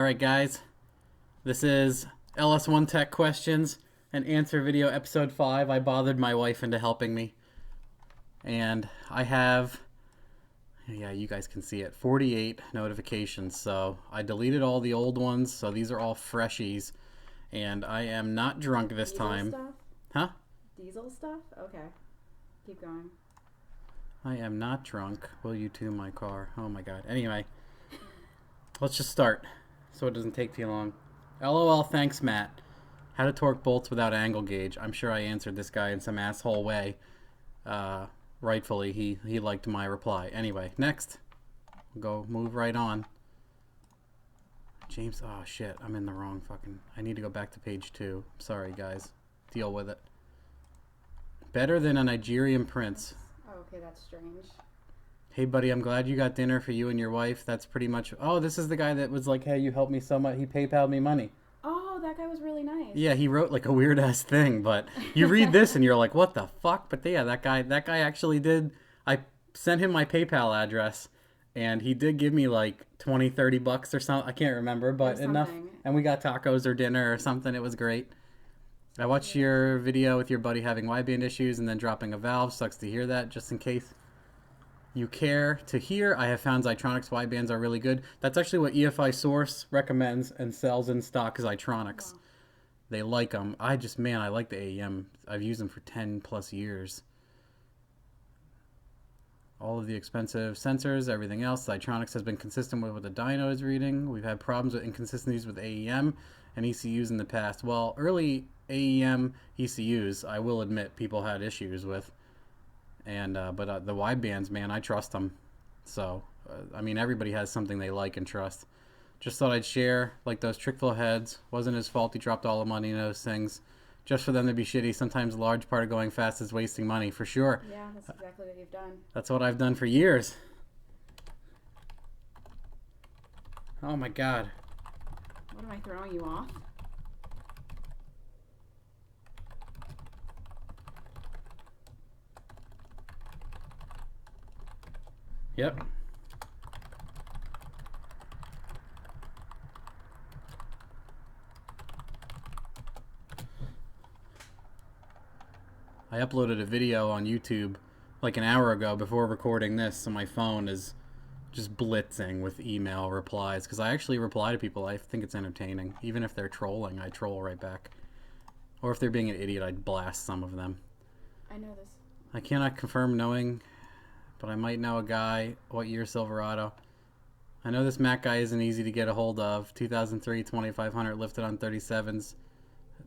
Alright guys, this is ls1 Tech Questions and Answer Video Episode 5. I bothered my wife into helping me. And I have, yeah, you guys can see it, 48 notifications. So I deleted all the old ones, so these are all freshies. And I am not drunk this time. Stuff? Huh? Diesel stuff? Okay. Keep going. I am not drunk. Will you too, my car? Oh my god. Anyway, let's just start so it doesn't take too long. LOL, thanks, Matt. How to torque bolts without angle gauge. I'm sure I answered this guy in some asshole way. Rightfully, he liked my reply. Anyway, next. We'll go move right on. James, oh shit, I'm in the wrong fucking... I need to go back to page 2. Sorry, guys. Deal with it. Better than a Nigerian prince. Oh, okay, that's strange. Hey, buddy, I'm glad you got dinner for you and your wife. That's pretty much... Oh, this is the guy that was like, hey, you helped me so much. He PayPal'd me money. Oh, that guy was really nice. Yeah, he wrote like a weird-ass thing, but you read this and you're like, what the fuck? But yeah, that guy actually did... I sent him my PayPal address, and he did give me like 20, 30 bucks or something. I can't remember, but enough. And we got tacos or dinner or something. It was great. I watched your video with your buddy having wideband issues and then dropping a valve. Sucks to hear that, just in case you care to hear. I have found Zytronics widebands are really good. That's actually what EFI Source recommends and sells in stock, is Zytronics. Wow. They like them. I like the AEM. I've used them for 10 plus years. All of the expensive sensors, everything else, Zytronics has been consistent with what the dyno is reading. We've had problems with inconsistencies with AEM and ECUs in the past. Well, early AEM ECUs, I will admit, people had issues with. And but the widebands, man, I trust them. So, I mean, everybody has something they like and trust. Just thought I'd share, like those trick-fill heads. Wasn't his fault. He dropped all the money in those things. Just for them to be shitty. Sometimes a large part of going fast is wasting money, for sure. Yeah, that's exactly what you've done. That's what I've done for years. Oh my god. What, am I throwing you off? Yep. I uploaded a video on YouTube like an hour ago before recording this, so my phone is just blitzing with email replies, because I actually reply to people. I think it's entertaining. Even if they're trolling, I troll right back. Or if they're being an idiot, I blast some of them. I know this. I cannot confirm knowing, but I might know a guy. What year Silverado? I know this Mac guy isn't easy to get a hold of. 2003, 2500 lifted on 37s.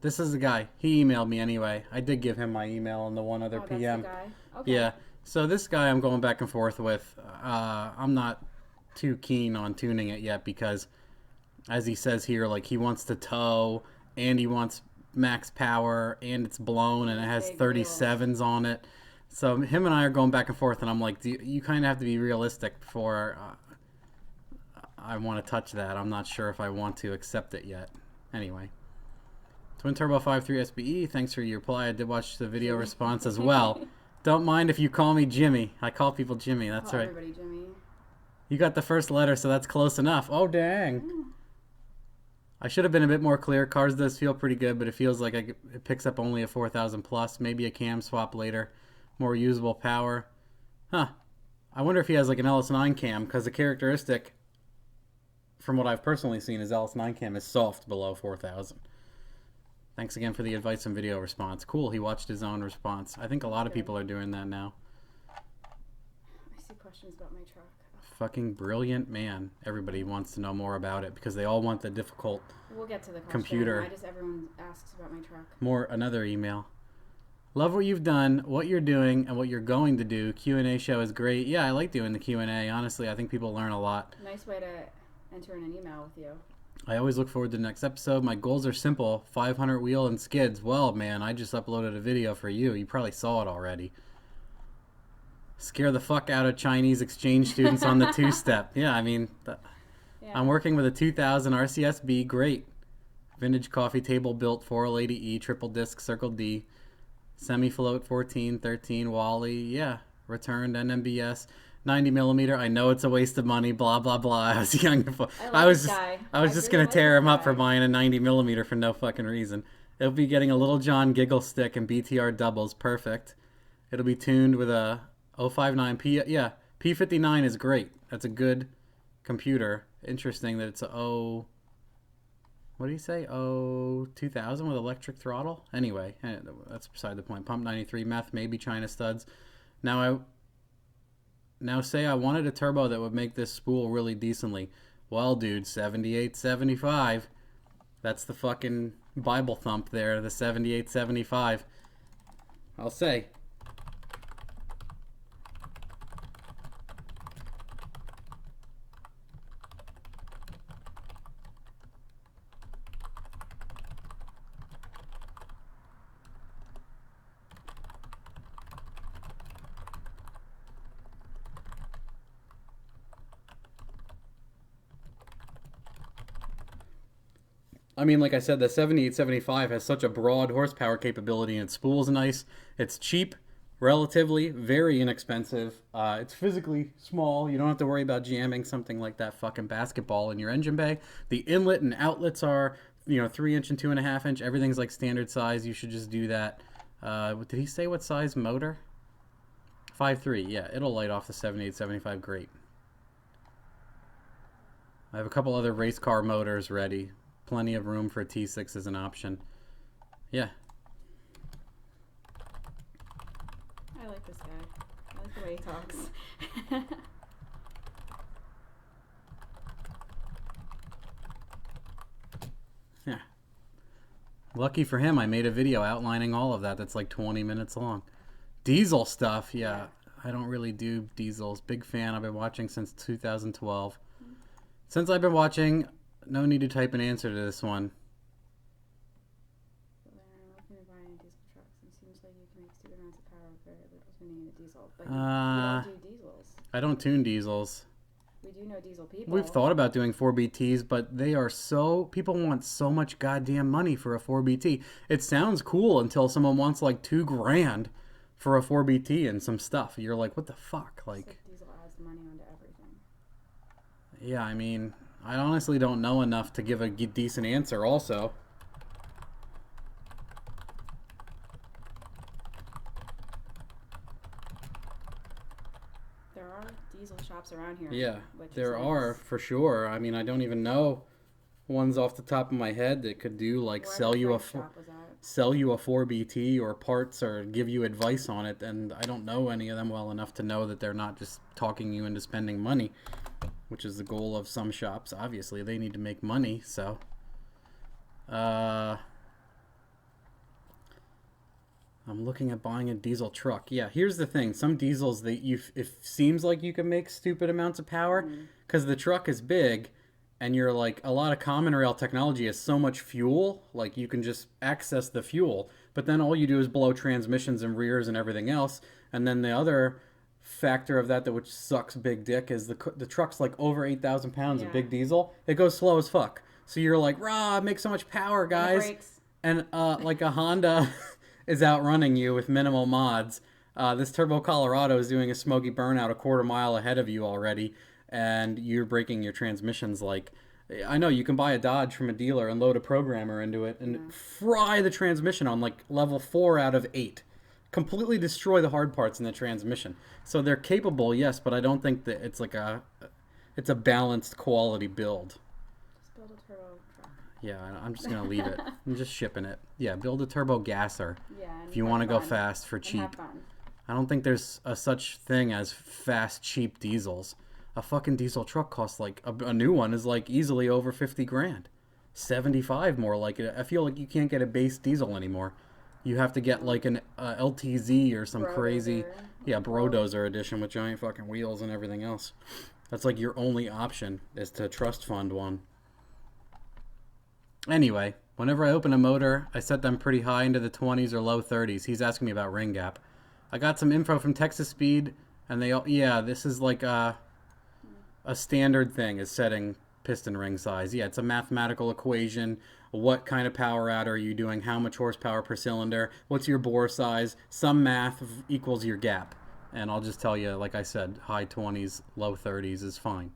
This is the guy. He emailed me anyway. I did give him my email and the one other PM. That's the guy. Okay. Yeah. So this guy I'm going back and forth with. I'm not too keen on tuning it yet because, as he says here, like he wants to tow and he wants max power and it's blown and it has 37s on it. So him and I are going back and forth, and I'm like, you kind of have to be realistic before I want to touch that. I'm not sure if I want to accept it yet. Anyway. Twin Turbo 5.3 SBE, thanks for your reply. I did watch the video response as well. Don't mind if you call me Jimmy. I call people Jimmy, that's right. Everybody Jimmy. You got the first letter, so that's close enough. Oh, dang. I should have been a bit more clear. Cars does feel pretty good, but it feels like it picks up only a 4,000 plus. Maybe a cam swap later. More usable power. Huh. I wonder if he has like an ls9 cam, because the characteristic, from what I've personally seen, is ls9 cam is soft below 4,000. Thanks again for the advice and video response. Cool, he watched his own response. I think a lot of people are doing that now. I see questions about my truck. Fucking brilliant, man. Everybody wants to know more about it because they all want the difficult We'll get to the question. Computer. Everyone asks about my truck. Another email. Love what you've done, what you're doing, and what you're going to do. Q&A show is great. Yeah, I like doing the Q&A. Honestly, I think people learn a lot. Nice way to enter in an email with you. I always look forward to the next episode. My goals are simple. 500 wheel and skids. Well, man, I just uploaded a video for you. You probably saw it already. Scare the fuck out of Chinese exchange students on the two-step. Yeah, I mean, I'm working with a 2000 RCSB. Great. Vintage coffee table built 480E, triple disc, Circle D. Semi-float 14, 13, Wally. Yeah, returned NMBS. 90 millimeter. I know it's a waste of money. Blah blah blah. I was young. I like this guy. I was I just really gonna like tear this him up for guy. buying a 90 millimeter for no fucking reason. It'll be getting a Little John giggle stick and BTR doubles. Perfect. It'll be tuned with a 059 P. Yeah, P59 is great. That's a good computer. Interesting that it's a what do you say? 2000 with electric throttle? Anyway, that's beside the point. Pump 93 meth, maybe China studs. Now say I wanted a turbo that would make this spool really decently. Well, dude, 7875. That's the fucking Bible thump there, the 7875. I'll say. I mean, like I said, the 7875 has such a broad horsepower capability, and its spool's nice. It's cheap, relatively, very inexpensive. It's physically small. You don't have to worry about jamming something like that fucking basketball in your engine bay. The inlet and outlets are, 3-inch and 2.5-inch. Everything's like standard size. You should just do that. Did he say what size motor? 5.3. Yeah, it'll light off the 7875 great. I have a couple other race car motors ready. Plenty of room for a T6 as an option. Yeah. I like this guy. I like the way he talks. Yeah. Lucky for him, I made a video outlining all of that. That's like 20 minutes long. Diesel stuff, yeah. I don't really do diesels. Big fan. I've been watching since 2012. Since I've been watching, no need to type an answer to this one. I'm looking to buy a diesel trucks. It seems like you can make stupid amounts of power with very little tuning in a diesel. But you don't do diesels. I don't tune diesels. We do know diesel people. We've thought about doing 4BTs, but they are people want so much goddamn money for a 4BT. It sounds cool until someone wants like $2,000 for a 4BT and some stuff. You're like, what the fuck? Like, diesel adds money onto everything. Yeah, I mean, I honestly don't know enough to give a decent answer also. There are diesel shops around here. Yeah, there are for sure. I mean, I don't even know ones off the top of my head that could do like sell you a 4BT or parts or give you advice on it, and I don't know any of them well enough to know that they're not just talking you into spending money, which is the goal of some shops. Obviously, they need to make money, so I'm looking at buying a diesel truck. Yeah, here's the thing. Some diesels, it seems like you can make stupid amounts of power because the truck is big and you're like, a lot of common rail technology has so much fuel, like you can just access the fuel. But then all you do is blow transmissions and rears and everything else. And then the other factor of that which sucks big dick is the truck's like over 8,000 pounds of big diesel. It goes slow as fuck. So you're like, rah, make so much power, guys. And like a Honda is outrunning you with minimal mods. This Turbo Colorado is doing a smoky burnout a quarter mile ahead of you already, and you're breaking your transmissions. Like, I know you can buy a Dodge from a dealer and load a programmer into it and fry the transmission on like level 4 out of 8. Completely destroy the hard parts in the transmission. So they're capable, yes, but I don't think that it's like it's a balanced quality build. Just build a turbo truck. Yeah, I'm just gonna leave it. I'm just shipping it. Yeah, build a turbo gasser. Yeah, if you want to go fast for cheap. I don't think there's a such thing as fast, cheap diesels. A fucking diesel truck costs like a new one is like easily over 50 grand, 75 more like it. I feel like you can't get a base diesel anymore. You have to get like an LTZ or some crazy, Brodozer edition with giant fucking wheels and everything else. That's like your only option is to trust fund one. Anyway, whenever I open a motor, I set them pretty high into the 20s or low 30s. He's asking me about ring gap. I got some info from Texas Speed, and this is like a standard thing is setting piston ring size. Yeah, it's a mathematical equation. What kind of power out are you doing? How much horsepower per cylinder? What's your bore size? Some math equals your gap. And I'll just tell you, like I said, high 20s, low 30s is fine.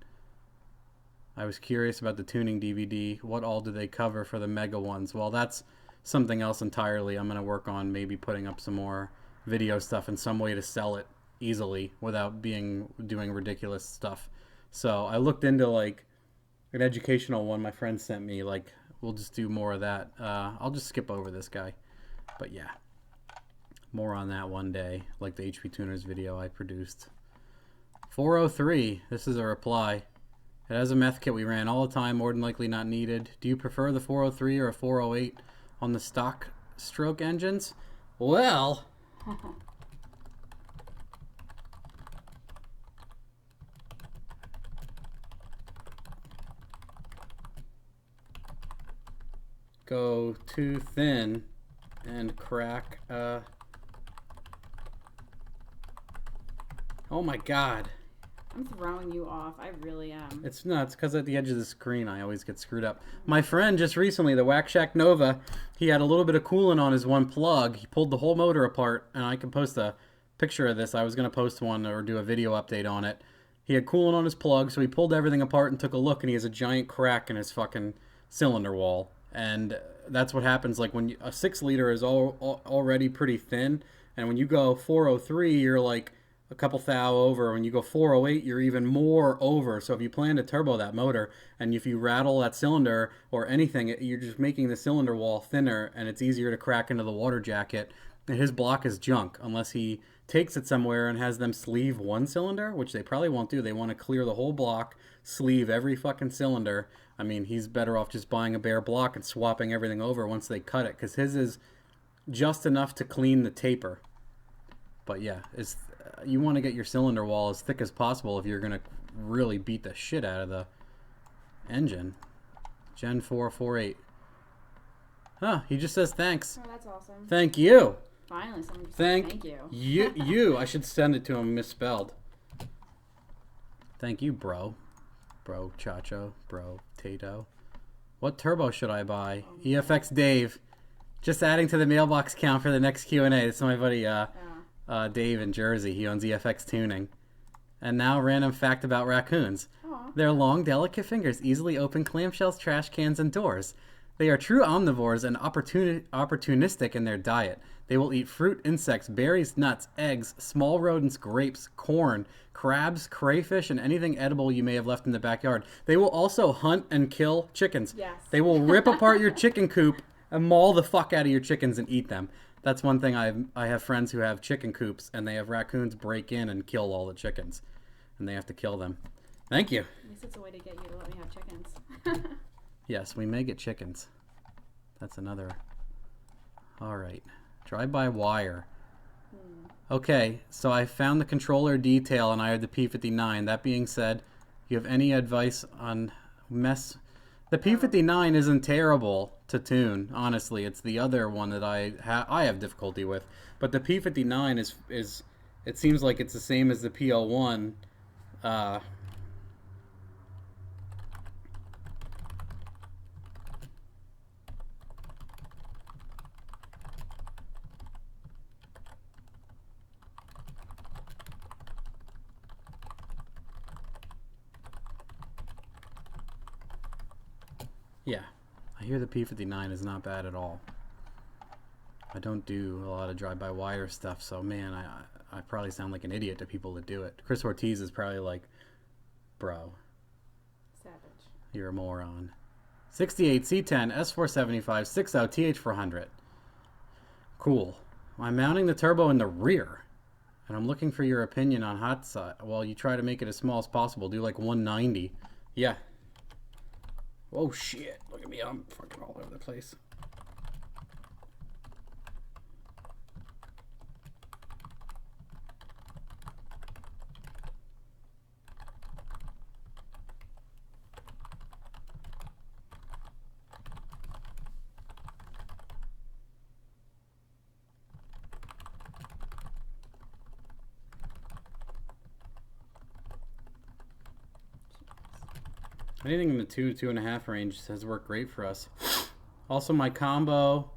I was curious about the tuning DVD. What all do they cover for the mega ones? Well, that's something else entirely. I'm going to work on maybe putting up some more video stuff and some way to sell it easily without doing ridiculous stuff. So I looked into like an educational one my friend sent me. Like, we'll just do more of that. I'll just skip over this guy. But yeah, more on that one day, like the HP Tuners video I produced. 403, this is a reply. It has a meth kit we ran all the time, more than likely not needed. Do you prefer the 403 or a 408 on the stock stroke engines? Well, go too thin and crack. Oh my God. I'm throwing you off. I really am. It's nuts because at the edge of the screen I always get screwed up. My friend just recently, the Wax Shack Nova, he had a little bit of coolant on his one plug. He pulled the whole motor apart, and I can post a picture of this. I was going to post one or do a video update on it. He had coolant on his plug, so he pulled everything apart and took a look, and he has a giant crack in his fucking cylinder wall. And that's what happens. Like when a 6-liter is already pretty thin, and when you go 403, you're like a couple thou over. When you go 408, you're even more over. So if you plan to turbo that motor, and if you rattle that cylinder or anything, you're just making the cylinder wall thinner, and it's easier to crack into the water jacket. And his block is junk unless he takes it somewhere and has them sleeve one cylinder, which they probably won't do. They want to clear the whole block, sleeve every fucking cylinder. I mean, he's better off just buying a bare block and swapping everything over once they cut it, because his is just enough to clean the taper. But yeah, you want to get your cylinder wall as thick as possible if you're going to really beat the shit out of the engine. Gen 448. Huh, he just says thanks. Oh, that's awesome. Thank you. Finally, someone just said thank you. You. I should send it to him misspelled. Thank you, bro. Bro Chacho. Bro Tato. What turbo should I buy? EFX Dave. Just adding to the mailbox count for the next Q&A. This is my buddy Dave in Jersey. He owns EFX Tuning. And now, random fact about raccoons. Aww. Their long, delicate fingers easily open clamshells, trash cans, and doors. They are true omnivores and opportunistic in their diet. They will eat fruit, insects, berries, nuts, eggs, small rodents, grapes, corn, crabs, crayfish, and anything edible you may have left in the backyard. They will also hunt and kill chickens. Yes. They will rip apart your chicken coop and maul the fuck out of your chickens and eat them. That's one thing. I have friends who have chicken coops, and they have raccoons break in and kill all the chickens, and they have to kill them. Thank you. At least it's a way to get you to let me have chickens. Yes, we may get chickens. That's another. All right. Drive-by-wire. Okay, so I found the controller detail, and I have the P59. That being said, you have any advice on mess? The P59 isn't terrible to tune, honestly. It's the other one that I have difficulty with. But the P59 is it seems like it's the same as the PL1. Yeah, I hear the P59 is not bad at all. I don't do a lot of drive-by-wire stuff, so man, I probably sound like an idiot to people that do it. Chris Ortiz is probably like, bro. Savage. You're a moron. 68 C10 S475 60 TH400. Cool. I'm mounting the turbo in the rear, and I'm looking for your opinion on hot side. Well, you try to make it as small as possible. Do like 190. Yeah. Oh shit, look at me, I'm fucking all over the place. Anything in the 2.5 range has worked great for us. Also, my combo,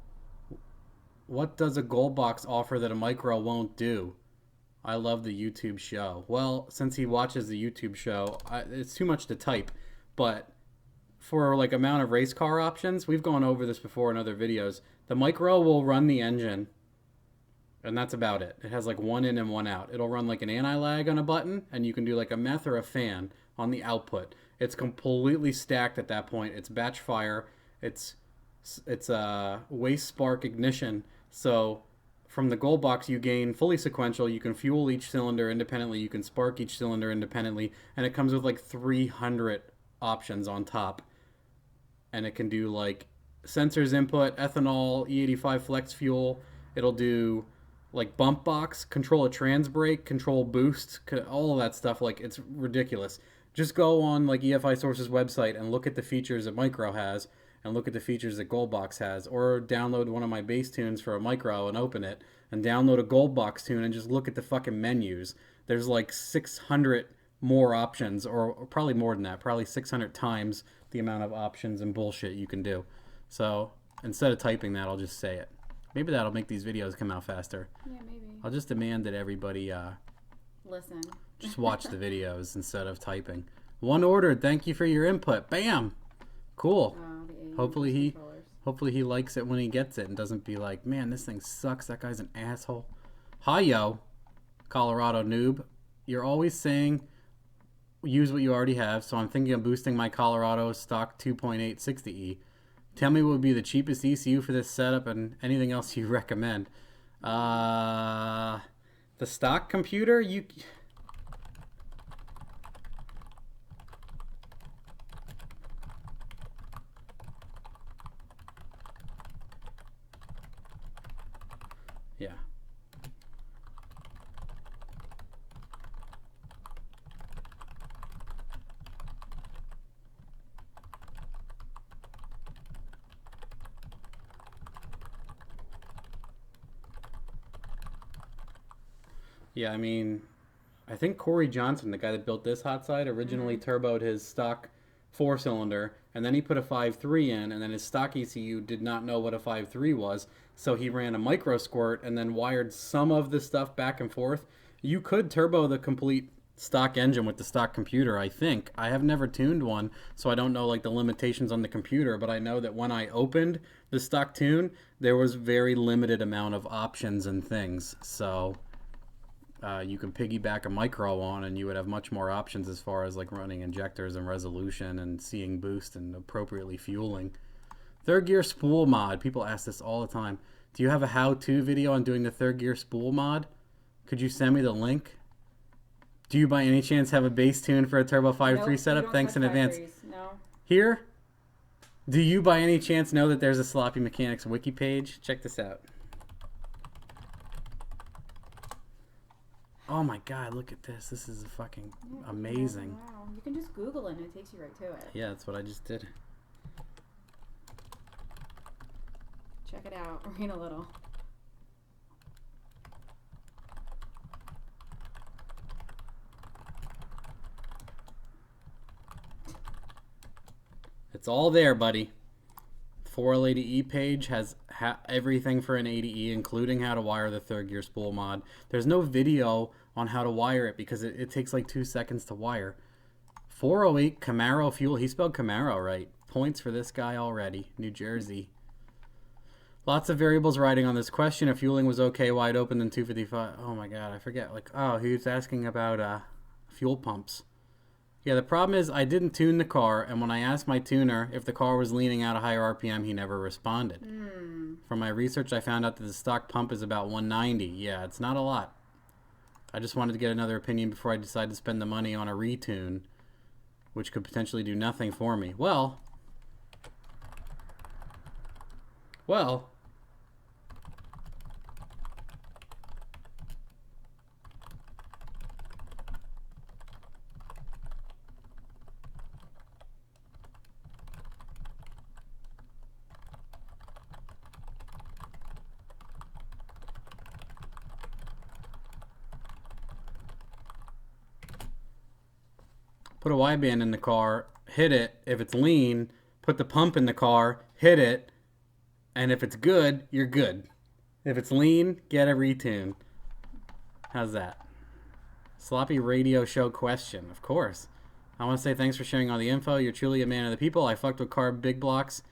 what does a gold box offer that a micro won't do? I love the YouTube show. Well, since he watches the YouTube show, it's too much to type. But for like amount of race car options, we've gone over this before in other videos. The micro will run the engine, and that's about it. It has like one in and one out. It'll run like an anti-lag on a button, and you can do like a meth or a fan on the output. It's completely stacked at that point. It's batch fire. It's a waste spark ignition. So from the gold box, you gain fully sequential. You can fuel each cylinder independently. You can spark each cylinder independently, and it comes with like 300 options on top. And it can do like sensors input, ethanol, E85 flex fuel. It'll do like bump box, control a trans brake, control boost, all of that stuff. Like, it's ridiculous. Just go on like EFI Source's website and look at the features that Micro has, and look at the features that Goldbox has, or download one of my bass tunes for a Micro and open it, and download a Goldbox tune and just look at the fucking menus. There's like 600 more options, or probably more than that, probably 600 times the amount of options and bullshit you can do. So instead of typing that, I'll just say it. Maybe that'll make these videos come out faster. Yeah, maybe. I'll just demand that everybody Listen. just watch the videos instead of typing. One ordered. Thank you for your input. Bam. Cool. Hopefully he likes it when he gets it and doesn't be like, man, this thing sucks. That guy's an asshole. Hi, yo, Colorado noob. You're always saying use what you already have, so I'm thinking of boosting my Colorado stock 2.8 60E. Tell me what would be the cheapest ECU for this setup and anything else you recommend. The stock computer, you... Yeah. Yeah, I mean, I think Corey Johnson, the guy that built this hot side, originally turboed his stock 4-cylinder, and then he put a 5.3 in, and then his stock ECU did not know what a 5.3 was, so he ran a micro squirt and then wired some of the stuff back and forth. You could turbo the complete stock engine with the stock computer, I think. I have never tuned one, so I don't know like the limitations on the computer, but I know that when I opened the stock tune, there was very limited amount of options and things, so... you can piggyback a micro on, and you would have much more options as far as like running injectors and resolution and seeing boost and appropriately fueling. Third gear spool mod. People ask this all the time. Do you have a how-to video on doing the third gear spool mod? Could you send me the link? Do you by any chance have a bass tune for a Turbo 5.3 setup? Thanks in advance. No. Here? Do you by any chance know that there's a Sloppy Mechanics wiki page? Check this out. Oh my god, look at this. This is fucking amazing. Wow. You can just Google it and it takes you right to it. Yeah, that's what I just did. Check it out. Read a little. It's all there, buddy. 4L80E page has everything for an 80E, including how to wire the third gear spool mod. There's no video on how to wire it because it takes like 2 seconds to wire. 408 Camaro fuel. He spelled Camaro right. Points for this guy already. New Jersey. Lots of variables riding on this question. If fueling was okay wide open, then 255. Oh my god, I forget. Like, oh, he was asking about fuel pumps. Yeah, the problem is I didn't tune the car, and when I asked my tuner if the car was leaning out a higher RPM, he never responded. From my research, I found out that the stock pump is about 190. Yeah, it's not a lot. I just wanted to get another opinion before I decided to spend the money on a retune, which could potentially do nothing for me. Well, put a wideband in the car, hit it. If it's lean, put the pump in the car, hit it, and if it's good, you're good. If it's lean, get a retune. How's that? Sloppy radio show question. Of course. I want to say thanks for sharing all the info. You're truly a man of the people. I fucked with carb big blocks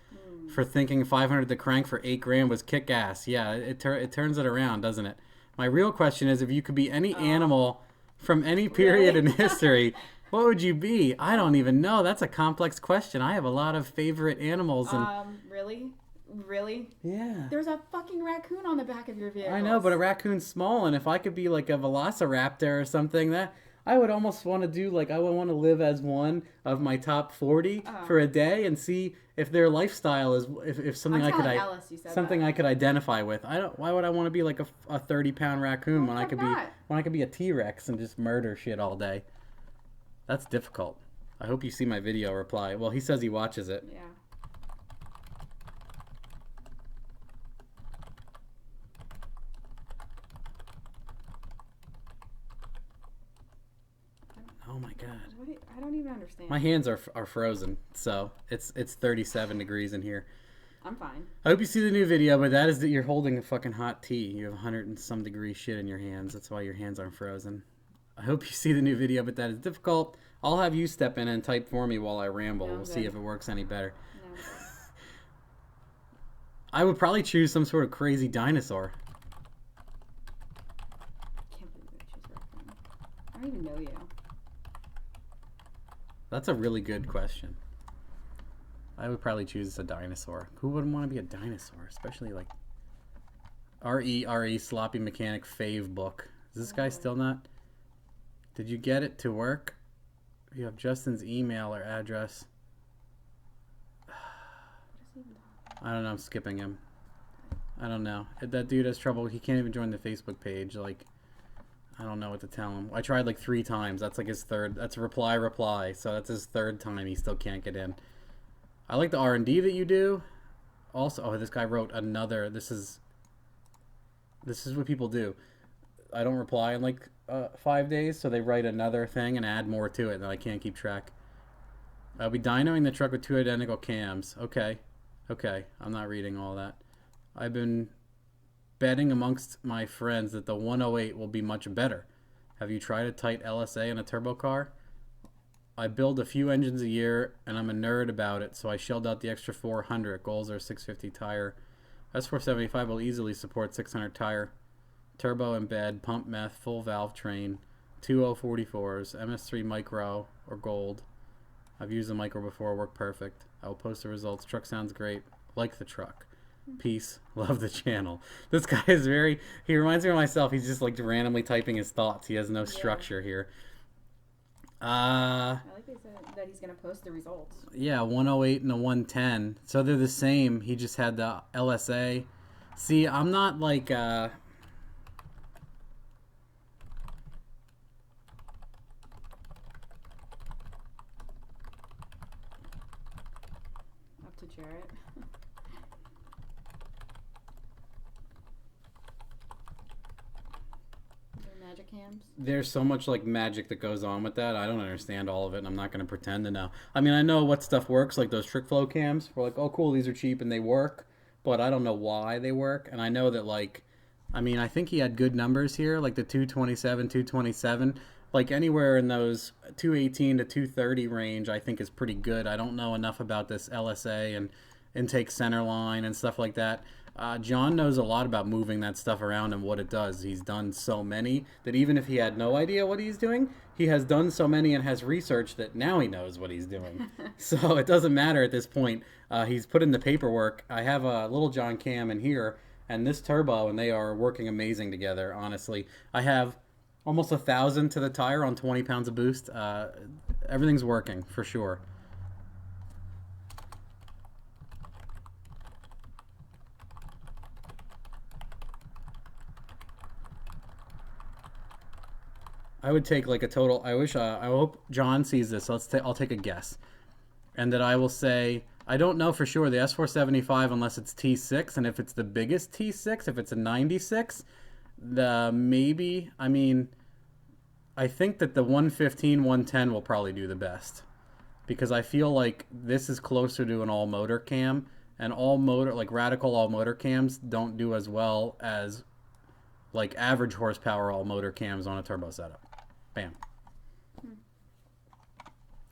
for thinking 500 the crank for 8 grand was kick ass. Yeah, it turns it around, doesn't it? My real question is, if you could be any animal from any period in history, what would you be? I don't even know. That's a complex question. I have a lot of favorite animals. And Really? Really? yeah. There's a fucking raccoon on the back of your vehicle. I know, but a raccoon's small, and if I could be like a velociraptor or something, that I would almost want to do, like, I would want to live as one of my top 40 for a day and see if their lifestyle is if something I could I could identify with. Why would I want to be like a 30-pound raccoon when I could be a T-Rex and just murder shit all day? That's difficult. I hope you see my video reply. Well, he says he watches it. Yeah. Oh my god. I don't even understand. My hands are frozen, so it's 37 degrees in here. I'm fine. I hope you see the new video, but that is that you're holding a fucking hot tea. You have 100 and some degree shit in your hands. That's why your hands aren't frozen. I hope you see the new video, but that is difficult. I'll have you step in and type for me while I ramble. We'll see if it works any better. No, I would probably choose some sort of crazy dinosaur. can't believe I chose raccoon. I don't even know you. That's a really good question. I would probably choose a dinosaur. Who wouldn't want to be a dinosaur? Especially like R.E. Sloppy Mechanic Fave book. Is this guy still not? Did you get it to work? You have Justin's email or address. I don't know. I'm skipping him. I don't know. That dude has trouble. He can't even join the Facebook page. Like, I don't know what to tell him. I tried like 3 times. That's like his third. That's reply. So that's his third time. He still can't get in. I like the R&D that you do. Also, oh, this guy wrote another. This is what people do. I don't reply in like 5 days, so they write another thing and add more to it, and I can't keep track. I'll be dynoing the truck with 2 identical cams. Okay. I'm not reading all that. I've been betting amongst my friends that the 108 will be much better. Have you tried a tight LSA in a turbo car? I build a few engines a year, and I'm a nerd about it, so I shelled out the extra 400. Goals are 650 tire. S475 will easily support 600 tire. Turbo embed, pump meth, full valve train, 2044s, MS3 micro or gold. I've used the micro before, worked perfect. I'll post the results. Truck sounds great. Like the truck. Peace. Love the channel. This guy is he reminds me of myself. He's just like randomly typing his thoughts. He has no structure here. I like that he's going to post the results. Yeah, 108 and a 110. So they're the same. He just had the LSA. See, I'm not like... Up to Jarrett. Magic cams. There's so much like magic that goes on with that. I don't understand all of it, and I'm not going to pretend to know. I mean, I know what stuff works, like those trick flow cams. We're like, oh, cool, these are cheap and they work, but I don't know why they work. And I know that, like, I mean, I think he had good numbers here, like the 227, like anywhere in those 218 to 230 range, I think is pretty good. I don't know enough about this LSA and intake center line and stuff like that. John knows a lot about moving that stuff around and what it does. He's done so many that even if he had no idea what he's doing, he has done so many and has researched that now he knows what he's doing. So it doesn't matter at this point. He's put in the paperwork. I have a little John cam in here and this turbo, and they are working amazing together, honestly. I have almost 1,000 to the tire on 20 pounds of boost. Everything's working for sure. I would take like a total. I hope John sees this. I'll take a guess, and that I will say I don't know for sure the S475 unless it's T6, and if it's the biggest T6, if it's a 96, maybe. I mean, I think that the 115, 110 will probably do the best, because I feel like this is closer to an all motor cam, and all motor, like radical all motor cams, don't do as well as like average horsepower all motor cams on a turbo setup. Bam. Hmm.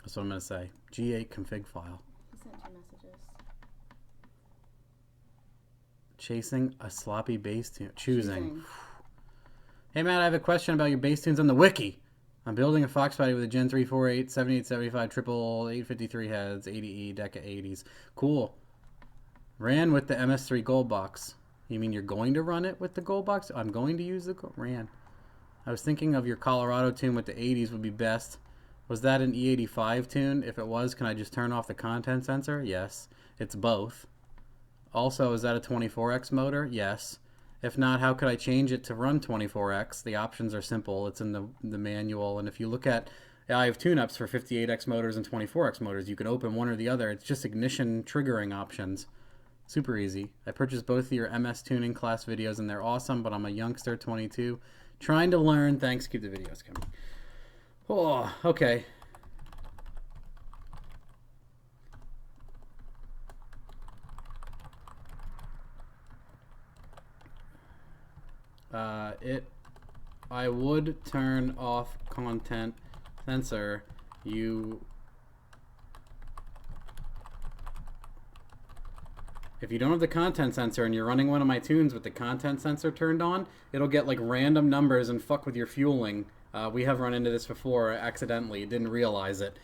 That's what I'm going to say. G8 config file. He sent 2 messages. Chasing a sloppy bass tune. Choosing. Hey, Matt, I have a question about your bass tunes on the wiki. I'm building a Fox body with a Gen 3 48, 7875, triple 853 heads, 80E, Decca 80s. Cool. Ran with the MS3 Gold Box. You mean you're going to run it with the Gold Box? I'm going to use the Ran. I was thinking of your Colorado tune with the 80s would be best. Was that an E85 tune? If it was, can I just turn off the content sensor? Yes. It's both. Also, is that a 24X motor? Yes. If not, how could I change it to run 24X? The options are simple. It's in the manual. And if you look at, I have tune-ups for 58X motors and 24X motors. You can open one or the other. It's just ignition triggering options. Super easy. I purchased both of your MS tuning class videos, and they're awesome, but I'm a youngster, 22, trying to learn. Thanks. Keep the videos coming. Oh, okay. I would turn off content sensor. If you don't have the content sensor and you're running one of my tunes with the content sensor turned on, it'll get like random numbers and fuck with your fueling. We have run into this before accidentally, didn't realize it.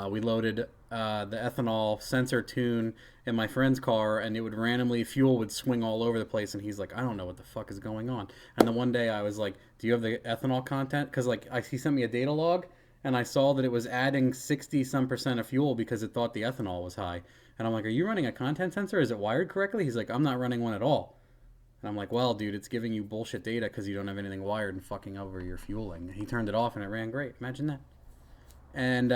We loaded the ethanol sensor tune in my friend's car, and it would randomly, fuel would swing all over the place, and he's like, I don't know what the fuck is going on. And then one day I was like, do you have the ethanol content? Because like he sent me a data log, and I saw that it was adding 60% of fuel because it thought the ethanol was high. And I'm like, are you running a content sensor? Is it wired correctly? He's like, I'm not running one at all. And I'm like, well, dude, it's giving you bullshit data because you don't have anything wired and fucking over your fueling. He turned it off and it ran great. Imagine that. And,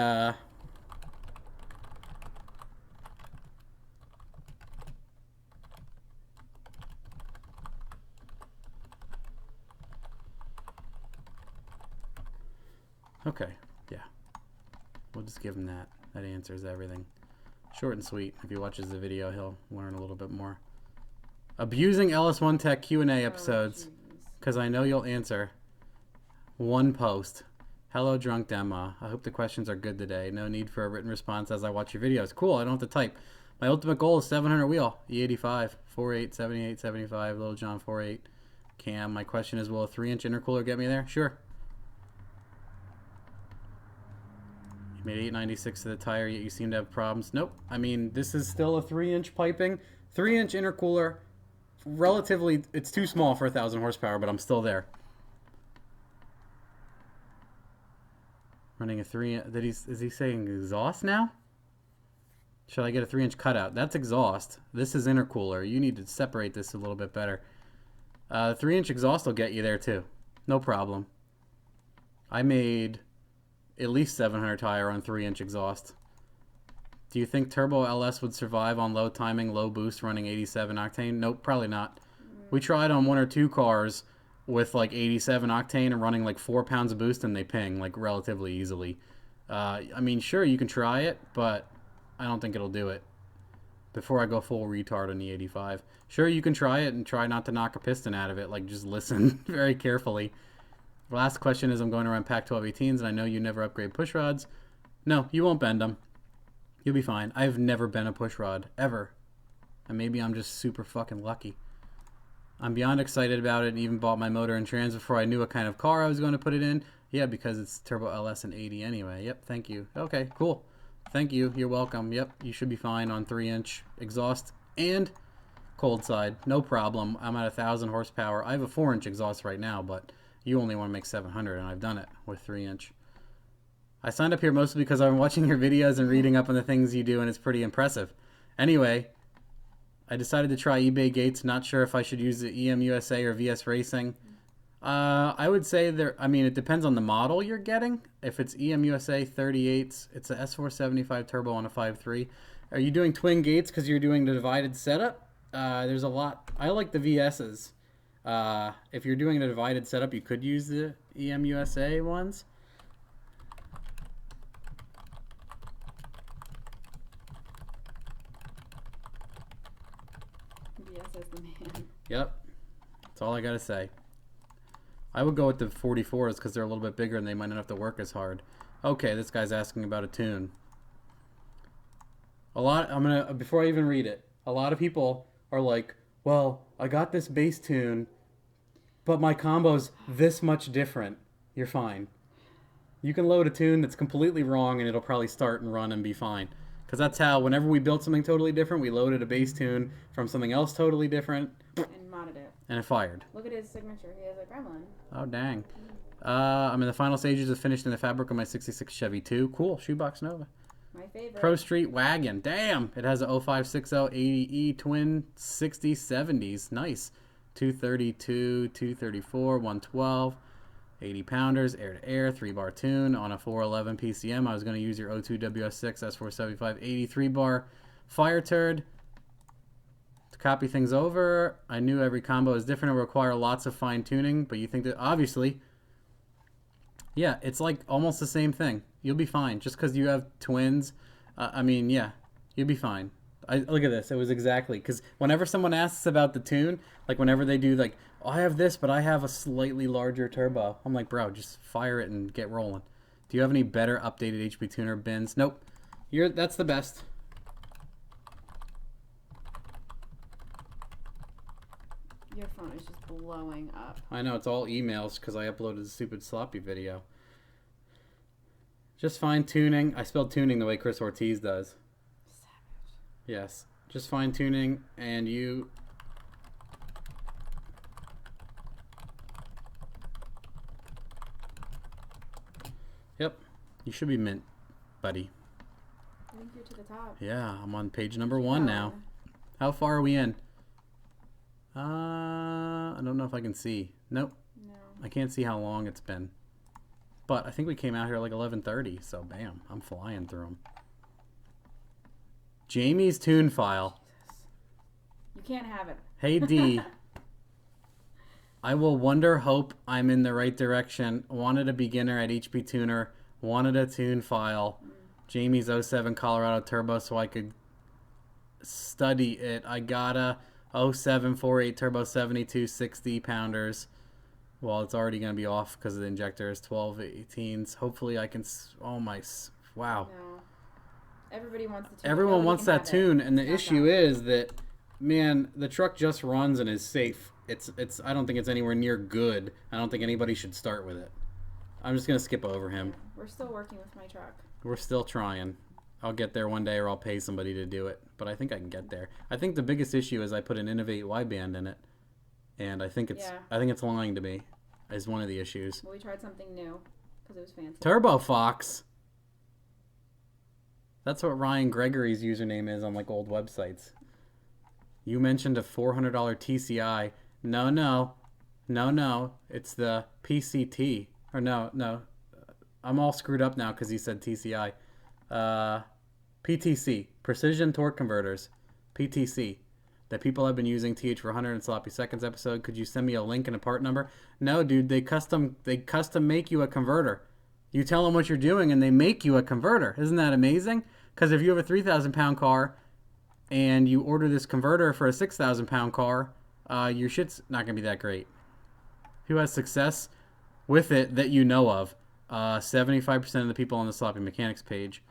okay, yeah. We'll just give him that. That answers everything. Short and sweet. If he watches the video, he'll learn a little bit more. Abusing ls1 Tech Q&A episodes, because I know you'll answer. One post. Hello, Drunk Dema. I hope the questions are good today. No need for a written response as I watch your videos. Cool, I don't have to type. My ultimate goal is 700 wheel, E85, 48, 78, 75, Little John 48. Cam, my question is, will a 3-inch intercooler get me there? Sure. You made 896 to the tire, yet you seem to have problems. Nope. I mean, this is still a 3-inch piping. 3-inch intercooler. Relatively, it's too small for 1,000 horsepower, but I'm still there. Running a 3-inch. Is he saying exhaust now? Should I get a 3-inch cutout? That's exhaust. This is intercooler. You need to separate this a little bit better. 3-inch exhaust will get you there too. No problem. I made at least 700 tire on 3-inch exhaust. Do you think Turbo LS would survive on low timing, low boost running 87 octane? Nope, probably not. We tried on 1 or 2 cars with like 87 octane and running like 4 pounds of boost, and they ping like relatively easily. I mean, sure, you can try it, but I don't think it'll do it. Before I go full retard on the 85. Sure, you can try it and try not to knock a piston out of it. Like, just listen very carefully. The last question is, I'm going to run Pac 12 18s, and I know you never upgrade push rods. No, you won't bend them. You'll be fine. I've never been a push rod, ever. And maybe I'm just super fucking lucky. I'm beyond excited about it and even bought my motor and trans before I knew what kind of car I was going to put it in. Yeah, because it's Turbo LS and 80 anyway. Yep, thank you. Okay, cool. Thank you. You're welcome. Yep, you should be fine on 3-inch exhaust and cold side. No problem. I'm at 1,000 horsepower. I have a 4-inch exhaust right now, but you only want to make 700, and I've done it with 3-inch. I signed up here mostly because I'm watching your videos and reading up on the things you do, and it's pretty impressive. Anyway, I decided to try eBay Gates. Not sure if I should use the EM USA or VS Racing. I would say it depends on the model you're getting. If it's EM USA 38s, it's a S475 turbo on a 5.3. Are you doing twin gates because you're doing the divided setup? There's a lot. I like the VS's. If you're doing a divided setup, you could use the EM USA ones. VS is the man. Yep. That's all I gotta say. I would go with the 44s because they're a little bit bigger and they might not have to work as hard. Okay, this guy's asking about a tune. Before I even read it, a lot of people are like, well, I got this bass tune, but my combo's this much different. You're fine. You can load a tune that's completely wrong and it'll probably start and run and be fine. Because that's how, whenever we built something totally different, we loaded a bass tune from something else totally different. And modded it. And it fired. Look at his signature. He has a gremlin. Oh, dang. I'm in the final stages of finishing the fabric of my 66 Chevy 2. Cool. Shoebox Nova. My favorite. Pro Street Wagon. Damn. It has a 0560 80E twin 60 70s. Nice. 232, 234, 112. 80 pounders, air to air, 3-bar tune on a 411 PCM. I was going to use your O2 WS6 S475 83 bar fire turd to copy things over. I knew every combo is different and will require lots of fine tuning, but you think that obviously, yeah, it's like almost the same thing. You'll be fine just because you have twins. Yeah, you'll be fine. Look at this. It was exactly because whenever someone asks about the tune, like whenever they do like, oh, I have this, but I have a slightly larger turbo. I'm like, bro, just fire it and get rolling. Do you have any better updated HP tuner bins? Nope. That's the best. Your phone is just blowing up. I know, it's all emails because I uploaded the stupid sloppy video. Just fine tuning. I spelled tuning the way Chris Ortiz does. Yes, just fine tuning, and you. Yep, you should be mint, buddy. I think you're to the top. Yeah, I'm on page number 1 now. How far are we in? I don't know if I can see. Nope. No. I can't see how long it's been. But I think we came out here like 11:30, so bam, I'm flying through them. Jamie's tune file. Jesus. You can't have it. Hey D. I will hope I'm in the right direction. Wanted a beginner at HP Tuner. Wanted a tune file. Jamie's 07 Colorado Turbo so I could study it. I got a 07 48 Turbo 72 60 pounders. Well, it's already going to be off because of the injectors. 12 18s. Hopefully I can... Oh my... Wow. No. Everybody wants the tune. Everyone wants that tune, and the issue is that, man, the truck just runs and is safe. It's. I don't think it's anywhere near good. I don't think anybody should start with it. I'm just gonna skip over him. We're still working with my truck. We're still trying. I'll get there one day, or I'll pay somebody to do it. But I think I can get there. I think the biggest issue is I put an Innovate wideband in it, and I think it's. Yeah. I think it's lying to me. Is one of the issues. Well, we tried something new because it was fancy. Turbo Fox. That's what Ryan Gregory's username is on like old websites. You mentioned a $400 TCI. No. It's the PCT. Or no. I'm all screwed up now because he said TCI. PTC. Precision Torque Converters. PTC. That people have been using TH400 in Sloppy Seconds episode. Could you send me a link and a part number? No, dude. They custom make you a converter. You tell them what you're doing and they make you a converter. Isn't that amazing? Because if you have a 3,000 pound car and you order this converter for a 6,000 pound car, your shit's not going to be that great. Who has success with it that you know of? 75% of the people on the Sloppy Mechanics page.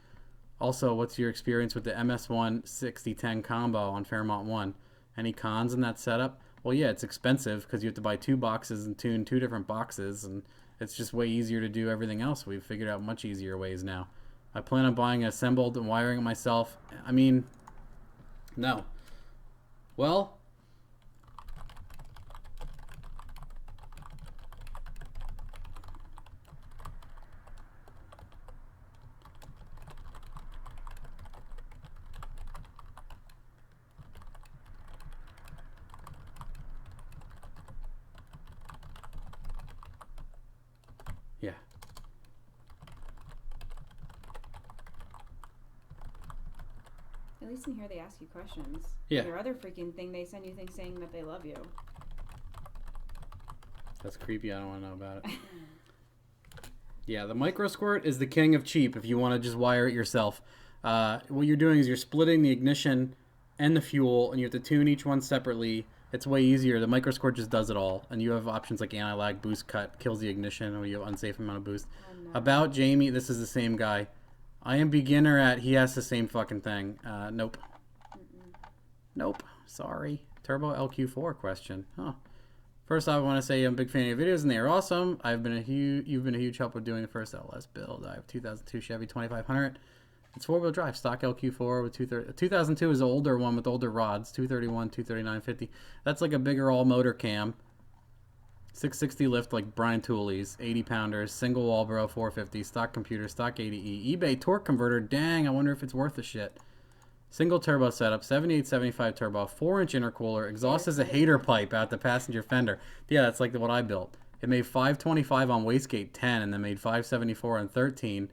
Also, what's your experience with the MS1 6010 combo on Fairmont 1? Any cons in that setup? Well, yeah, it's expensive because you have to buy 2 boxes and tune 2 different boxes, and it's just way easier to do everything else. We've figured out much easier ways now. I plan on buying it assembled and wiring it myself. I mean, no. Well, yeah. At least in here they ask you questions. Yeah. Your other freaking thing, they send you things saying that they love you. That's creepy. I don't want to know about it. Yeah, the micro squirt is the king of cheap if you want to just wire it yourself. What you're doing is you're splitting the ignition and the fuel, and you have to tune each one separately It's way easier. The microscore just does it all, and you have options like anti-lag, boost cut, kills the ignition, or you have unsafe amount of boost. Oh, no. About Jamie, this is the same guy. I am beginner at. He has the same fucking thing. Nope. Nope. Sorry. Turbo LQ4 question. Huh. First, I want to say I'm a big fan of your videos, and they are awesome. You've been a huge help with doing the first LS build. I have 2002 Chevy 2500. It's four-wheel drive, stock LQ4 with 230. 2002 is an older one with older rods, 231, 239, 50. That's like a bigger all-motor cam. 660 lift like Brian Tooley's, 80 pounders, single Walbro 450, stock computer, stock 80E, eBay torque converter. Dang, I wonder if it's worth the shit. Single turbo setup, 7875 turbo, 4-inch intercooler, exhaust is a hater pipe out the passenger fender. Yeah, that's like what I built. It made 525 on wastegate 10 and then made 574 on 13.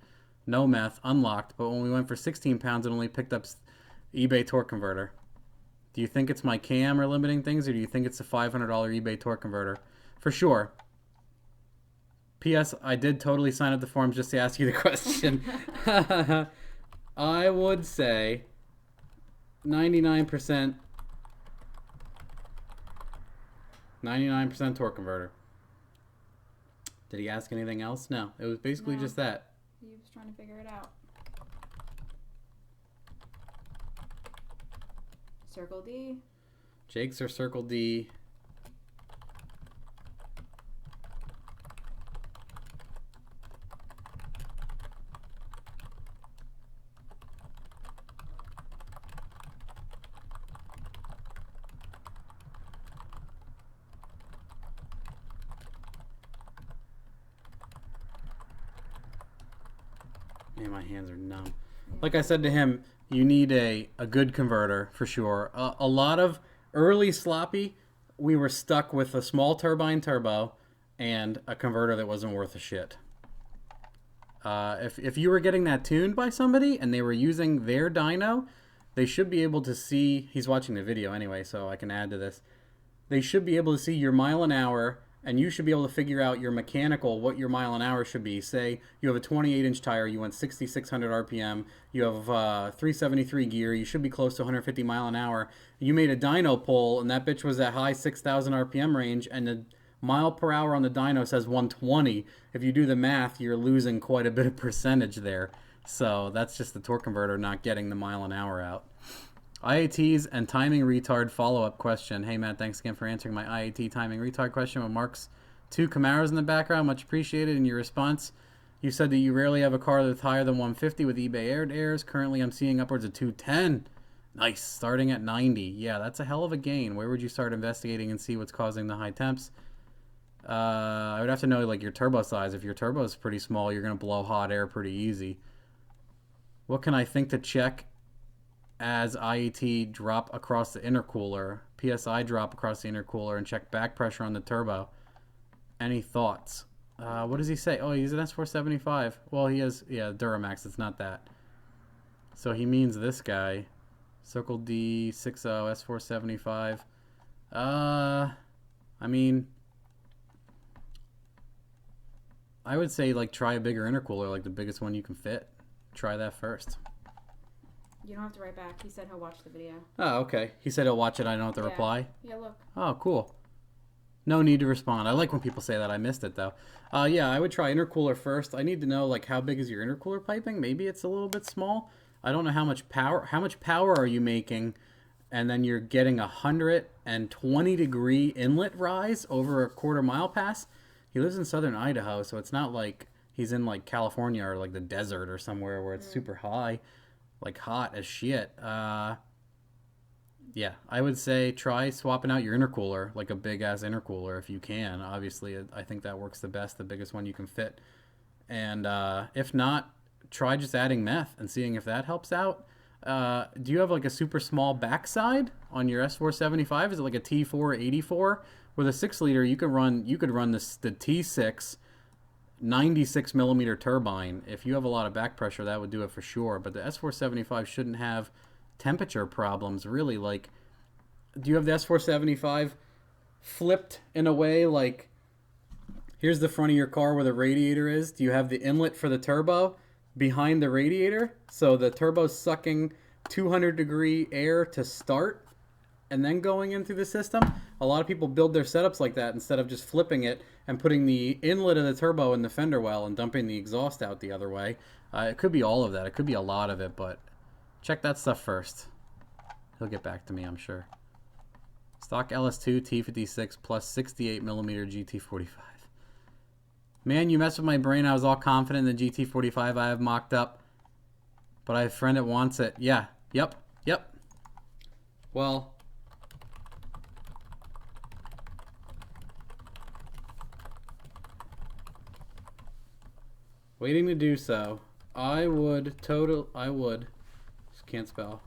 No meth, unlocked, but when we went for 16 pounds, it only picked up eBay torque converter. Do you think it's my cam or limiting things, or do you think it's a $500 eBay torque converter? For sure. P.S. I did totally sign up the forms just to ask you the question. I would say 99% torque converter. Did he ask anything else? No. It was basically just that. He was trying to figure it out. Circle D. Jake's or Circle D. Man, my hands are numb. Like I said to him, you need a good converter for sure. A lot of early sloppy, we were stuck with a small turbine turbo and a converter that wasn't worth a shit. If you were getting that tuned by somebody and they were using their dyno, they should be able to see, he's watching the video anyway, so I can add to this. They should be able to see your mile an hour, and you should be able to figure out your mechanical, what your mile an hour should be. Say you have a 28-inch tire, you went 6,600 RPM, you have 373 gear, you should be close to 150 mile an hour. You made a dyno pull, and that bitch was at high 6,000 RPM range, and the mile per hour on the dyno says 120. If you do the math, you're losing quite a bit of percentage there. So that's just the torque converter not getting the mile an hour out. IATs and timing retard follow-up question. Hey, Matt, thanks again for answering my IAT timing retard question with Mark's 2 Camaros in the background. Much appreciated. In your response, you said that you rarely have a car that's higher than 150 with eBay airs. Currently, I'm seeing upwards of 210. Nice. Starting at 90. Yeah, that's a hell of a gain. Where would you start investigating and see what's causing the high temps? I would have to know like your turbo size. If your turbo is pretty small, you're going to blow hot air pretty easy. What can I think to check as IET drop across the intercooler, PSI drop across the intercooler, and check back pressure on the turbo? Any thoughts? What does he say? Oh, he's an S475. Well, he has, yeah, Duramax. It's not that. So he means this guy. Circle D60 S475. I mean, I would say like try a bigger intercooler, like the biggest one you can fit. Try that first. You don't have to write back. He said he'll watch the video. Oh, okay. He said he'll watch it. I don't have to reply. Yeah, look. Oh, cool. No need to respond. I like when people say that. I missed it, though. Yeah, I would try intercooler first. I need to know, like, how big is your intercooler piping? Maybe it's a little bit small. I don't know how much power. How much power are you making? And then you're getting 120-degree inlet rise over a quarter-mile pass. He lives in southern Idaho, so it's not like he's in, like, California or, like, the desert or somewhere where it's super high. Like, hot as shit. Yeah, I would say try swapping out your intercooler, like a big-ass intercooler if you can. Obviously, I think that works the best, the biggest one you can fit. And if not, try just adding meth and seeing if that helps out. Do you have, like, a super small backside on your S475? Is it like a T484? With a 6-liter, you could run the T6 96 millimeter turbine. If you have a lot of back pressure, that would do it for sure. But the S475 shouldn't have temperature problems, really. Like, do you have the S475 flipped in a way like here's the front of your car where the radiator is? Do you have the inlet for the turbo behind the radiator? So the turbo's sucking 200-degree air to start, and then going in through the system. A lot of people build their setups like that instead of just flipping it and putting the inlet of the turbo in the fender well and dumping the exhaust out the other way. It could be all of that. It could be a lot of it, but check that stuff first. He'll get back to me, I'm sure. Stock LS2 T56 plus 68mm GT45. Man, you messed with my brain. I was all confident in the GT45 I have mocked up. But I have a friend that wants it. Yeah. Yep. Well, waiting to do so. I would. Just can't spell.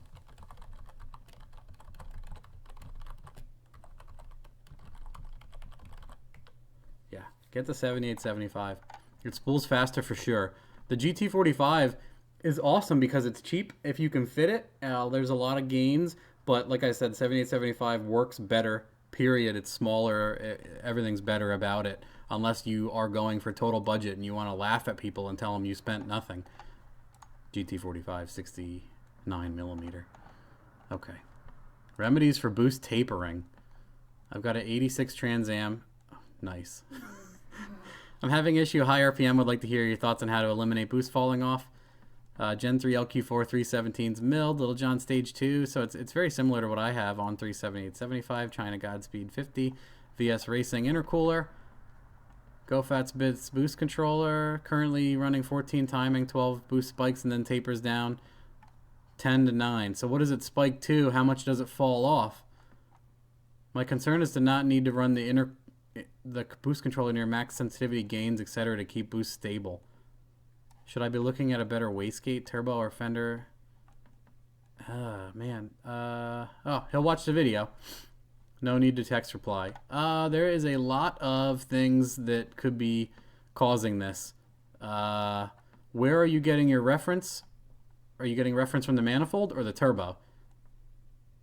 Yeah. Get the 7875. It spools faster for sure. The GT45 is awesome because it's cheap if you can fit it. There's a lot of gains, but like I said, 7875 works better, period. It's smaller. Everything's better about it, unless you are going for total budget and you want to laugh at people and tell them you spent nothing. GT45, 69mm. Okay. Remedies for boost tapering. I've got an 86 Trans Am. Oh, nice. I'm having issue high RPM. Would like to hear your thoughts on how to eliminate boost falling off. Gen 3 LQ4 317's milled, Little John Stage 2, so it's very similar to what I have on 37875, China Godspeed 50, VS Racing intercooler, GoFats Bits boost controller, currently running 14 timing, 12 boost spikes, and then tapers down 10 to 9. So what does it spike to? How much does it fall off? My concern is to not need to run the boost controller near max sensitivity gains, etc. to keep boost stable. Should I be looking at a better wastegate, turbo, or fender? Man. Oh, he'll watch the video. No need to text reply. There is a lot of things that could be causing this. Where are you getting your reference? Are you getting reference from the manifold or the turbo?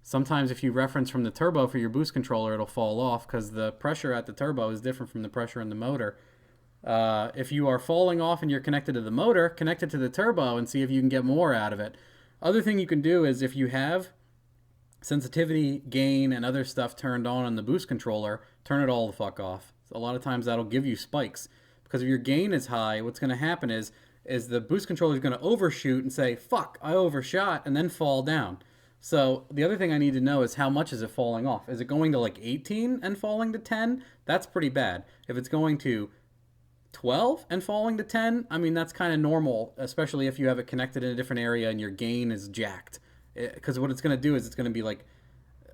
Sometimes if you reference from the turbo for your boost controller, it'll fall off because the pressure at the turbo is different from the pressure in the motor. If you are falling off and you're connected to the motor, connect it to the turbo and see if you can get more out of it. Other thing you can do is if you have sensitivity, gain, and other stuff turned on the boost controller, turn it all the fuck off. A lot of times that'll give you spikes. Because if your gain is high, what's going to happen is the boost controller is going to overshoot and say, fuck, I overshot, and then fall down. So the other thing I need to know is how much is it falling off? Is it going to like 18 and falling to 10? That's pretty bad. If it's going to 12 and falling to 10, I mean, that's kind of normal, especially if you have it connected in a different area and your gain is jacked. Because what it's going to do is it's going to be like,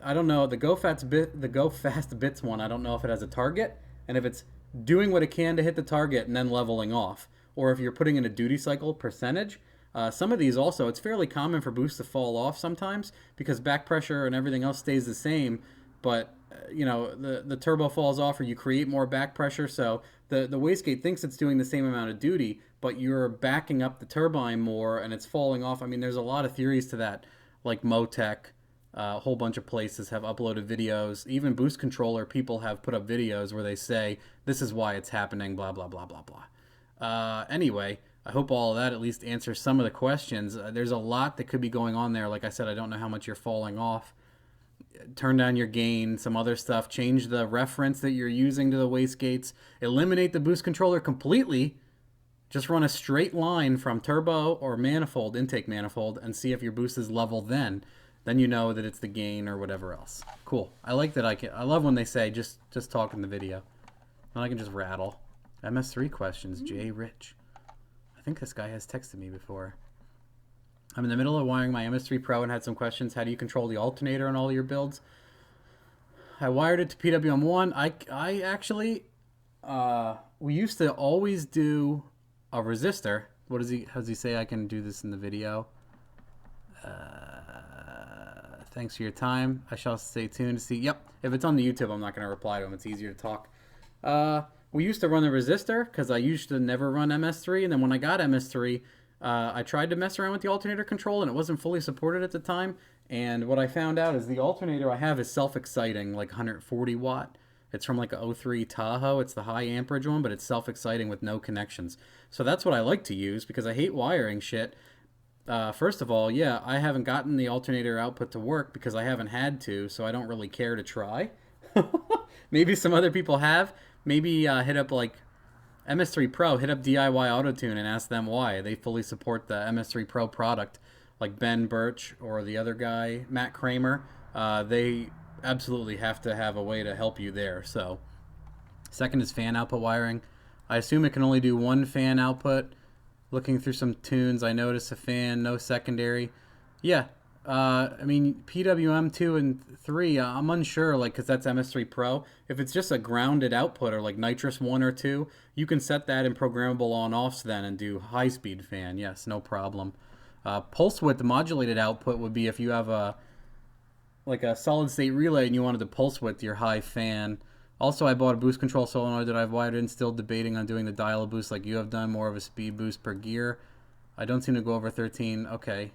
I don't know, the Go Fast Bits one, I don't know if it has a target, and if it's doing what it can to hit the target and then leveling off, or if you're putting in a duty cycle percentage. Some of these also, it's fairly common for boosts to fall off sometimes because back pressure and everything else stays the same, but you know, the turbo falls off or you create more back pressure, so the wastegate thinks it's doing the same amount of duty, but you're backing up the turbine more and it's falling off. I mean, there's a lot of theories to that, like Motec, a whole bunch of places have uploaded videos. Even boost controller people have put up videos where they say, this is why it's happening, blah, blah, blah, blah, blah. Anyway, I hope all of that at least answers some of the questions. There's a lot that could be going on there. Like I said, I don't know how much you're falling off. Turn down your gain, some other stuff, change the reference that you're using to the wastegates, eliminate the boost controller completely, just run a straight line from turbo or manifold, intake manifold, and see if your boost is level then you know that it's the gain or whatever else. Cool. I like that I love when they say just talk in the video. And I can just rattle. MS3 questions, Jay Rich. I think this guy has texted me before. I'm in the middle of wiring my MS3 Pro and had some questions. How do you control the alternator on all your builds? I wired it to PWM1. I actually, we used to always do a resistor. How does he say I can do this in the video? Thanks for your time. I shall stay tuned to see. Yep. If it's on the YouTube, I'm not going to reply to him. It's easier to talk. We used to run the resistor because I used to never run MS3. And then when I got MS3, I tried to mess around with the alternator control and it wasn't fully supported at the time. And what I found out is the alternator I have is self-exciting, like 140 watt. It's from like a 03 Tahoe. It's the high amperage one, but it's self-exciting with no connections. So that's what I like to use because I hate wiring shit. First of all, yeah, I haven't gotten the alternator output to work because I haven't had to, so I don't really care to try. Maybe some other people have. Maybe hit up like MS3 Pro, hit up DIY Autotune and ask them why. They fully support the MS3 Pro product, like Ben Birch or the other guy, Matt Kramer. They absolutely have to have a way to help you there. So, second is fan output wiring. I assume it can only do one fan output. Looking through some tunes, I noticed a fan, no secondary. Yeah, I mean, PWM 2 and 3, I'm unsure, like, because that's MS3 Pro. If it's just a grounded output or like Nitrous 1 or 2, you can set that in programmable on-offs then and do high-speed fan. Yes, no problem. Pulse width modulated output would be if you have a like a solid state relay and you wanted to pulse width your high fan. Also, I bought a boost control solenoid that I've wired in, still debating on doing the dial boost like you have done, more of a speed boost per gear. I don't seem to go over 13. Okay.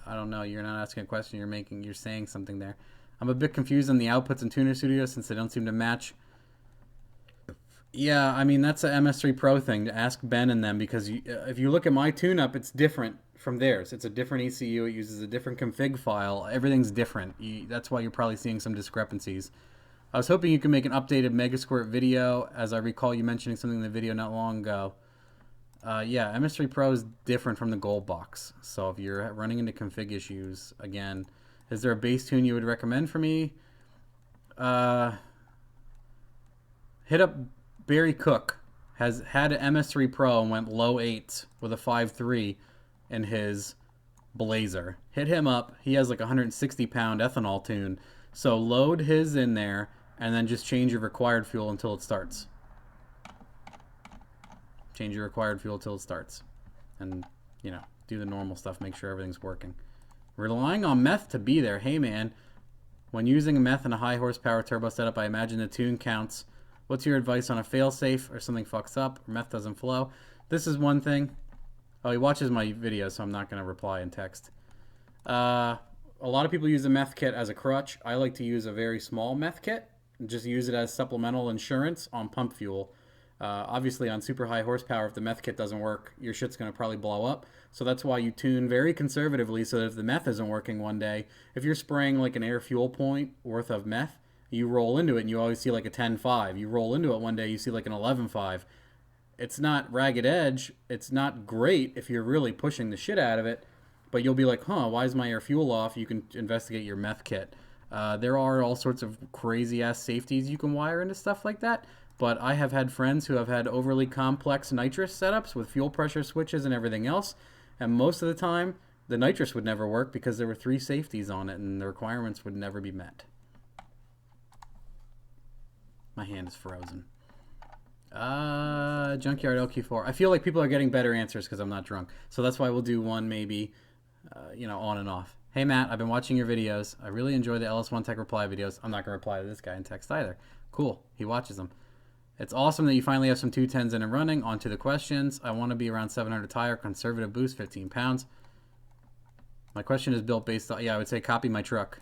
I don't know. You're not asking a question. You're saying something there. I'm a bit confused on the outputs in Tuner Studio since they don't seem to match. Yeah, I mean, that's a MS3 Pro thing to ask Ben and them because if you look at my tune-up, it's different from theirs. It's a different ECU. It uses a different config file. Everything's different. That's why you're probably seeing some discrepancies. I was hoping you could make an updated Megasquirt video, as I recall you mentioning something in the video not long ago. Yeah, MS3 Pro is different from the Gold Box. So if you're running into config issues, again, is there a bass tune you would recommend for me? Hit up Barry Cook. Has had an MS3 Pro and went low 8s with a 5.3 in his Blazer. Hit him up. He has like a 160 pound ethanol tune. So load his in there and then just change your required fuel until it starts. Change your required fuel until it starts. And, you know, do the normal stuff. Make sure everything's working. Relying on meth to be there. Hey, man. When using a meth in a high horsepower turbo setup, I imagine the tune counts. What's your advice on a failsafe or something fucks up or meth doesn't flow? This is one thing. Oh, he watches my videos, so I'm not going to reply in text. A lot of people use a meth kit as a crutch. I like to use a very small meth kit and just use it as supplemental insurance on pump fuel. Obviously, on super high horsepower, if the meth kit doesn't work, your shit's going to probably blow up. So that's why you tune very conservatively so that if the meth isn't working one day, if you're spraying like an air fuel point worth of meth, you roll into it and you always see like a 10.5. You roll into it one day, you see like an 11.5. It's not ragged edge. It's not great if you're really pushing the shit out of it. But you'll be like, huh, why is my air fuel off? You can investigate your meth kit. There are all sorts of crazy-ass safeties you can wire into stuff like that. But I have had friends who have had overly complex nitrous setups with fuel pressure switches and everything else. And most of the time, the nitrous would never work because there were 3 safeties on it and the requirements would never be met. My hand is frozen. Junkyard LQ4. I feel like people are getting better answers because I'm not drunk. So that's why we'll do one maybe, on and off. Hey, Matt, I've been watching your videos. I really enjoy the ls1 Tech reply videos. I'm not going to reply to this guy in text either. Cool. He watches them. It's awesome that you finally have some 210s in and running. On to the questions. I want to be around 700 tire, conservative boost, 15 pounds. My question is built based on, I would say copy my truck.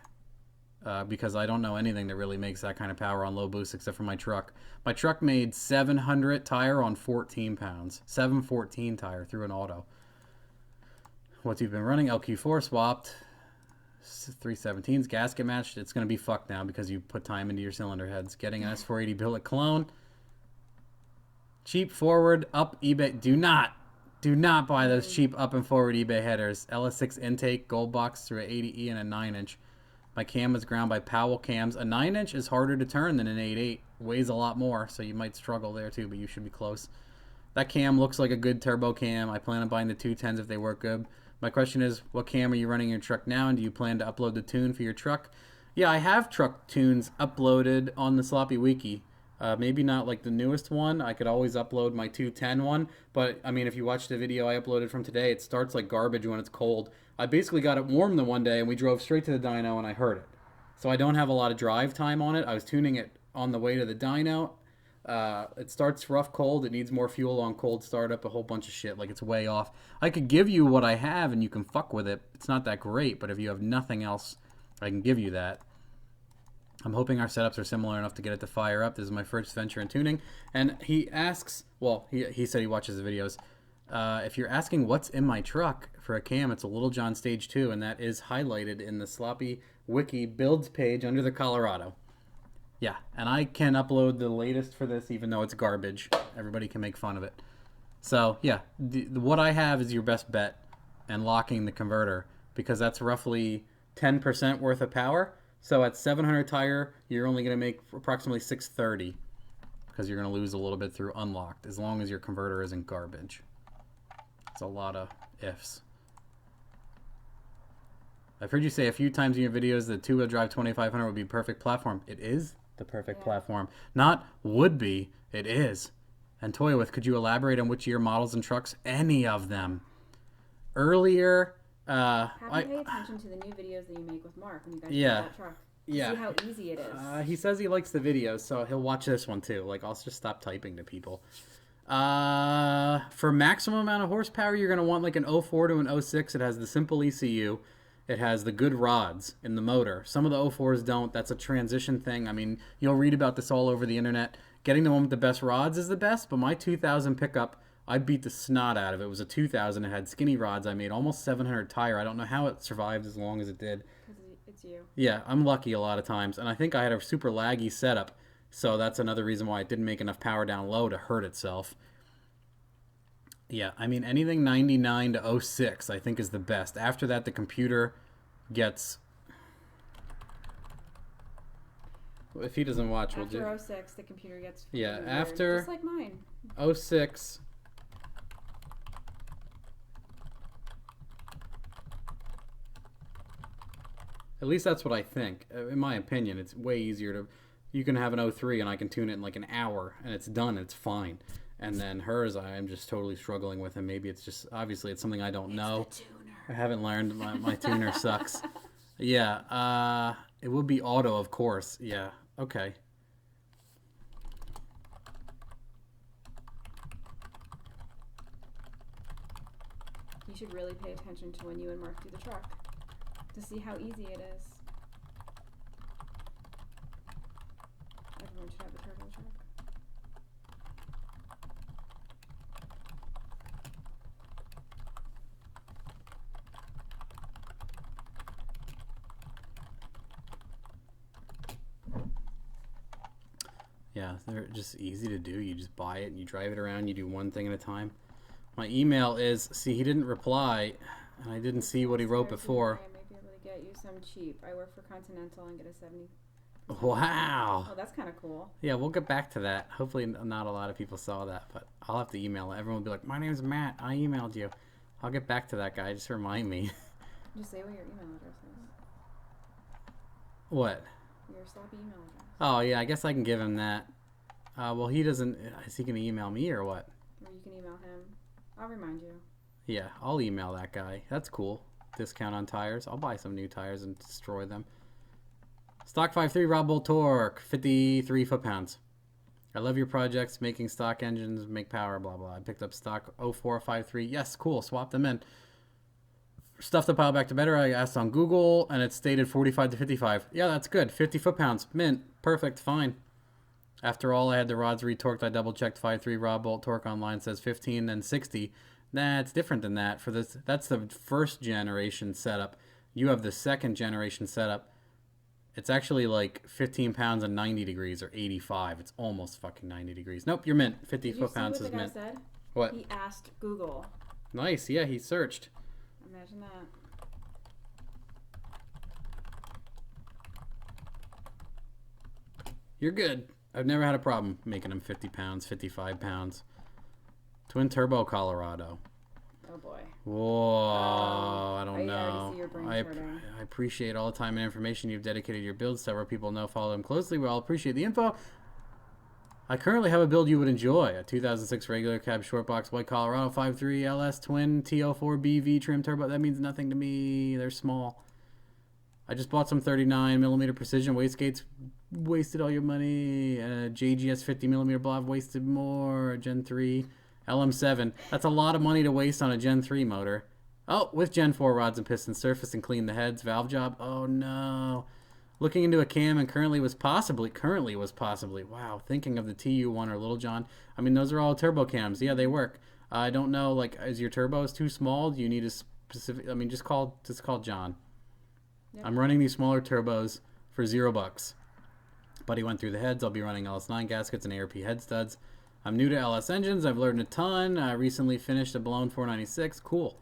Because I don't know anything that really makes that kind of power on low boost except for my truck. My truck made 700 tire on 14 pounds. 714 tire through an auto. What you've been running? LQ4 swapped. 317s gasket matched. It's going to be fucked now because you put time into your cylinder heads. Getting an S480 billet clone. Cheap forward up eBay. Do not buy those cheap up and forward eBay headers. LS6 intake, gold box through an 80E and a 9-inch. My cam was ground by Powell cams. A 9-inch is harder to turn than an 8.8. Weighs a lot more, so you might struggle there too, but you should be close. That cam looks like a good turbo cam. I plan on buying the 210s if they work good. My question is, what cam are you running in your truck now, and do you plan to upload the tune for your truck? Yeah, I have truck tunes uploaded on the Sloppy Wiki. Maybe not like the newest one. I could always upload my 210 one, but I mean, if you watch the video I uploaded from today, it starts like garbage when it's cold. I basically got it warm the one day and we drove straight to the dyno and I heard it. So I don't have a lot of drive time on it. I was tuning it on the way to the dyno. It starts rough cold. It needs more fuel on cold startup, a whole bunch of shit. Like, it's way off. I could give you what I have and you can fuck with it. It's not that great, but if you have nothing else, I can give you that. I'm hoping our setups are similar enough to get it to fire up. This is my first venture in tuning. And he asks, well, he said he watches the videos. If you're asking what's in my truck for a cam, it's a Little John Stage 2, and that is highlighted in the Sloppy Wiki builds page under the Colorado. Yeah, and I can upload the latest for this, even though it's garbage. Everybody can make fun of it. So, yeah, what I have is your best bet and locking the converter, because that's roughly 10% worth of power. So at 700 tire, you're only going to make approximately 630, because you're going to lose a little bit through unlocked, as long as your converter isn't garbage. It's a lot of ifs. I've heard you say a few times in your videos that two-wheel drive 2500 would be perfect platform. It is the perfect platform. Not would be, it is. And toy with, could you elaborate on which year models and trucks? Any of them. Earlier, Have you pay attention to the new videos that you make with Mark when you guys build that truck? See how easy it is. He says he likes the videos, so he'll watch this one too. Like, I'll just stop typing to people. For maximum amount of horsepower, you're going to want like an 04 to an 06. It has the simple ECU. It has the good rods in the motor. Some of the 04s don't. That's a transition thing. I mean, you'll read about this all over the internet. Getting the one with the best rods is the best, but my 2000 pickup, I beat the snot out of it. It was a 2000. It had skinny rods. I made almost 700 tire. I don't know how it survived as long as it did. Because it's you. Yeah, I'm lucky a lot of times. And I think I had a super laggy setup, so that's another reason why it didn't make enough power down low to hurt itself. Yeah, I mean, anything 99 to 06 I think is the best. After that, the computer gets... If he doesn't watch, we'll do... After 06, the computer gets... Yeah, weird, after... just like mine. 06... At least that's what I think. In my opinion, it's way easier to... You can have an 03 and I can tune it in like an hour and it's done. It's fine. And then hers, I am just totally struggling with. And maybe it's just... Obviously, it's something I don't know. It's the tuner. I haven't learned. My tuner sucks. Yeah. It would be auto, of course. Yeah. Okay. You should really pay attention to when you and Mark do the truck to see how easy it is. Everyone should have a turbo truck. Yeah, they're just easy to do. You just buy it and you drive it around. You do one thing at a time. My email is... See, he didn't reply, and I didn't see what he wrote before. I may be able to get you some cheap. I work for Continental and get a 70. Wow. Oh, that's kind of cool. Yeah, we'll get back to that. Hopefully not a lot of people saw that, but I'll have to email it. Everyone will be like, my name's Matt. I emailed you. I'll get back to that guy. Just remind me. Just say what your email address is. What? Your sloppy email address. Oh, yeah, I guess I can give him that. Well, he doesn't... Is he going to email me or what? Or you can email him. I'll remind you. Yeah, I'll email that guy. That's cool. Discount on tires. I'll buy some new tires and destroy them. Stock 5.3 Rob Bolt torque, 53 foot-pounds. I love your projects, making stock engines, make power, blah, blah. I picked up stock 0453. Yes, cool. Swap them in. Stuff to pile back to better. I asked on Google, and it stated 45 to 55. Yeah, that's good. 50 foot-pounds. Mint. Perfect. Fine. After all, I had the rods retorqued. I double-checked 5.3 Rob Bolt torque online. It says 15 and 60. Nah, it's different than that. For this, that's the first generation setup. You have the second generation setup. It's actually like 15 pounds and 90 degrees or 85. It's almost fucking 90 degrees. Nope, you're mint. 50 foot-pounds is mint. Said? What? He asked Google. Nice. Yeah, he searched. Imagine that. You're good. I've never had a problem making them 50 pounds, 55 pounds. Twin turbo Colorado. Oh boy. Whoa, I don't know. I already see your brain turning. I appreciate all the time and information you've dedicated to your builds. Several people know, follow them closely. Well, I'll appreciate the info. I currently have a build you would enjoy. A 2006 regular cab short box white Colorado 5.3 LS twin TO4 BV trim turbo. That means nothing to me. They're small. I just bought some 39mm precision wastegates. Wasted all your money. JGS 50mm blob. Wasted more. Gen 3. LM7. That's a lot of money to waste on a Gen 3 motor. Oh, with Gen 4 rods and pistons, surface and clean the heads. Valve job. Oh, no. Looking into a cam and currently was possibly, wow, thinking of the TU1 or Little John. I mean, those are all turbo cams. Yeah, they work. I don't know, like, is your turbos too small? Do you need a specific? I mean, just call John. Yep. I'm running these smaller turbos for $0. Buddy went through the heads. I'll be running ls9 gaskets and ARP head studs. I'm new to LS engines. I've learned a ton. I recently finished a blown 496. Cool.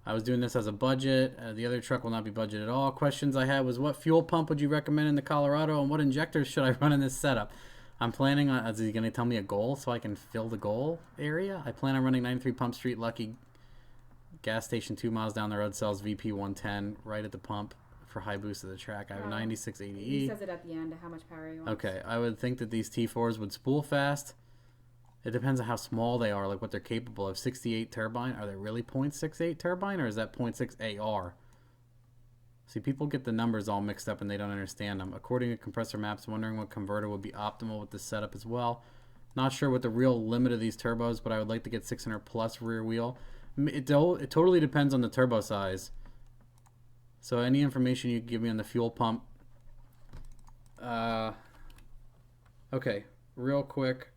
I was doing this as a budget. The other truck will not be budget at all. Questions I had was, what fuel pump would you recommend in the Colorado, and what injectors should I run in this setup? I'm planning on, is he going to tell me a goal so I can fill the goal area? I plan on running 93 Pump Street Lucky gas station 2 miles down the road, sells VP 110 right at the pump for high boost of the track. I have a 9680E. He says it at the end, how much power he wants. Okay, I would think that these T4s would spool fast. It depends on how small they are, like what they're capable of. 68 turbine, are they really 0.68 turbine, or is that 0.6 AR? See, people get the numbers all mixed up and they don't understand them. According to compressor maps, wondering what converter would be optimal with this setup as well. Not sure what the real limit of these turbos, but I would like to get 600 plus rear wheel. It totally depends on the turbo size. So any information you can give me on the fuel pump. Okay, real quick.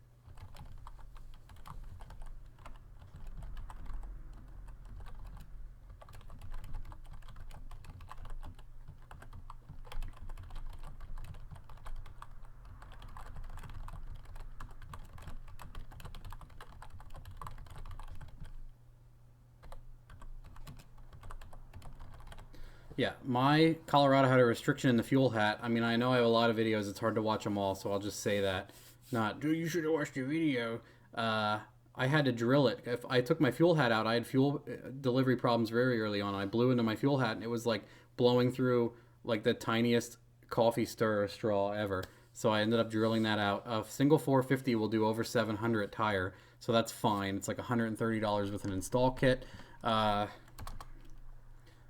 Yeah, my Colorado had a restriction in the fuel hat. I mean, I know I have a lot of videos. It's hard to watch them all, so I'll just say that. Not, dude, you should have watched your video. I had to drill it. If I took my fuel hat out, I had fuel delivery problems very early on. I blew into my fuel hat, and it was like blowing through like the tiniest coffee stirrer straw ever. So I ended up drilling that out. A single 450 will do over 700 tire, so that's fine. It's like $130 with an install kit.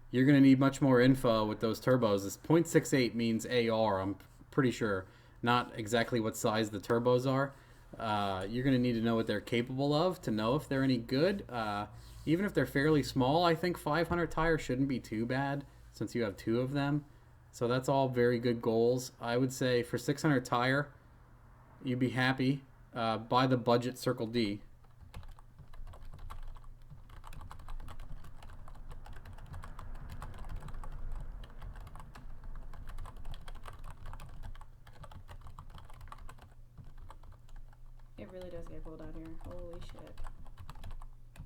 You're going to need much more info with those turbos. This 0.68 means AR, I'm pretty sure. Not exactly what size the turbos are. You're going to need to know what they're capable of to know if they're any good. Even if they're fairly small, I think 500 tire shouldn't be too bad since you have 2 of them. So that's all very good goals. I would say for 600 tire, you'd be happy. Buy the budget Circle D. It really does get cold out here. Holy shit.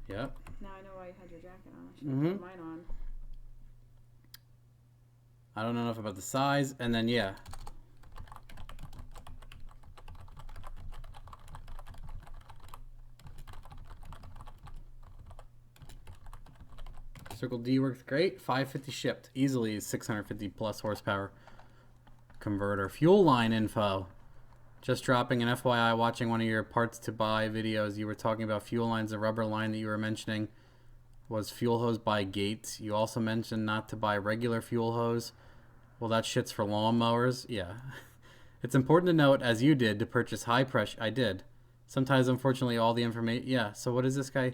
Yep. Now I know why you had your jacket on. I should have put mine on. I don't know enough about the size. And then, yeah. Circle D works great. 550 shipped. Easily 650 plus horsepower converter. Fuel line info. Just dropping an FYI, watching one of your parts to buy videos, you were talking about fuel lines. The rubber line that you were mentioning was fuel hose by Gates. You also mentioned not to buy regular fuel hose. Well, that shit's for lawnmowers. Yeah. It's important to note, as you did, to purchase high pressure. I did. Sometimes, unfortunately, all the information... Yeah, so what is this guy?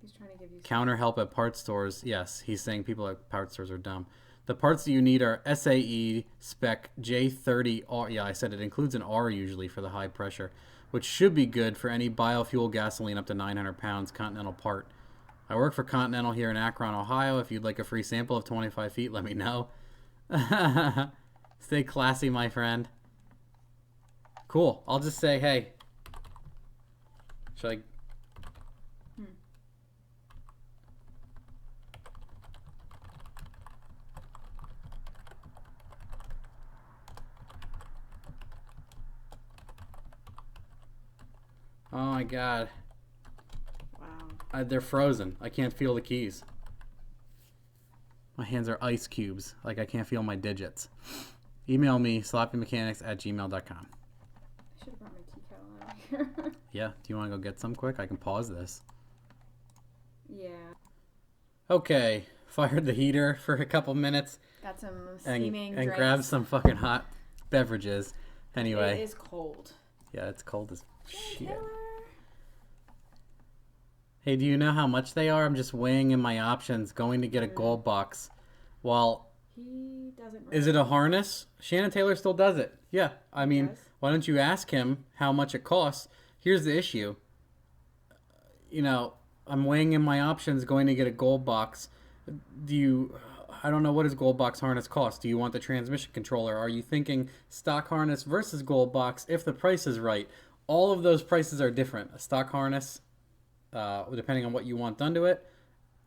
He's trying to give you... Counter help at parts stores. Yes, he's saying people at parts stores are dumb. The parts that you need are SAE spec J30R. Yeah, I said it includes an R usually for the high pressure, which should be good for any biofuel gasoline up to 900 pounds Continental part. I work for Continental here in Akron, Ohio. If you'd like a free sample of 25 feet, let me know. Stay classy, my friend. Cool. I'll just say, hey. Should I... Oh my god. Wow. They're frozen. I can't feel the keys. My hands are ice cubes. Like I can't feel my digits. Email me, sloppymechanics@gmail.com. I should have brought my tea kettle out here. Yeah. Do you want to go get some quick? I can pause this. Yeah. Okay. Fired the heater for a couple minutes. Got some steaming and drinks. grabbed some fucking hot beverages. Anyway. It is cold. Yeah, it's cold as shit. Taylor. Hey, do you know how much they are? I'm just weighing in my options, going to get a gold box. Well, He doesn't. is it a harness? Shannon Taylor still does it. Yeah, I mean, Yes. Why don't you ask him how much it costs? Here's the issue. You know, I'm weighing in my options going to get a gold box. I don't know what his gold box harness costs. Do you want the transmission controller? Are you thinking stock harness versus gold box if the price is right? All of those prices are different. A stock harness, depending on what you want done to it.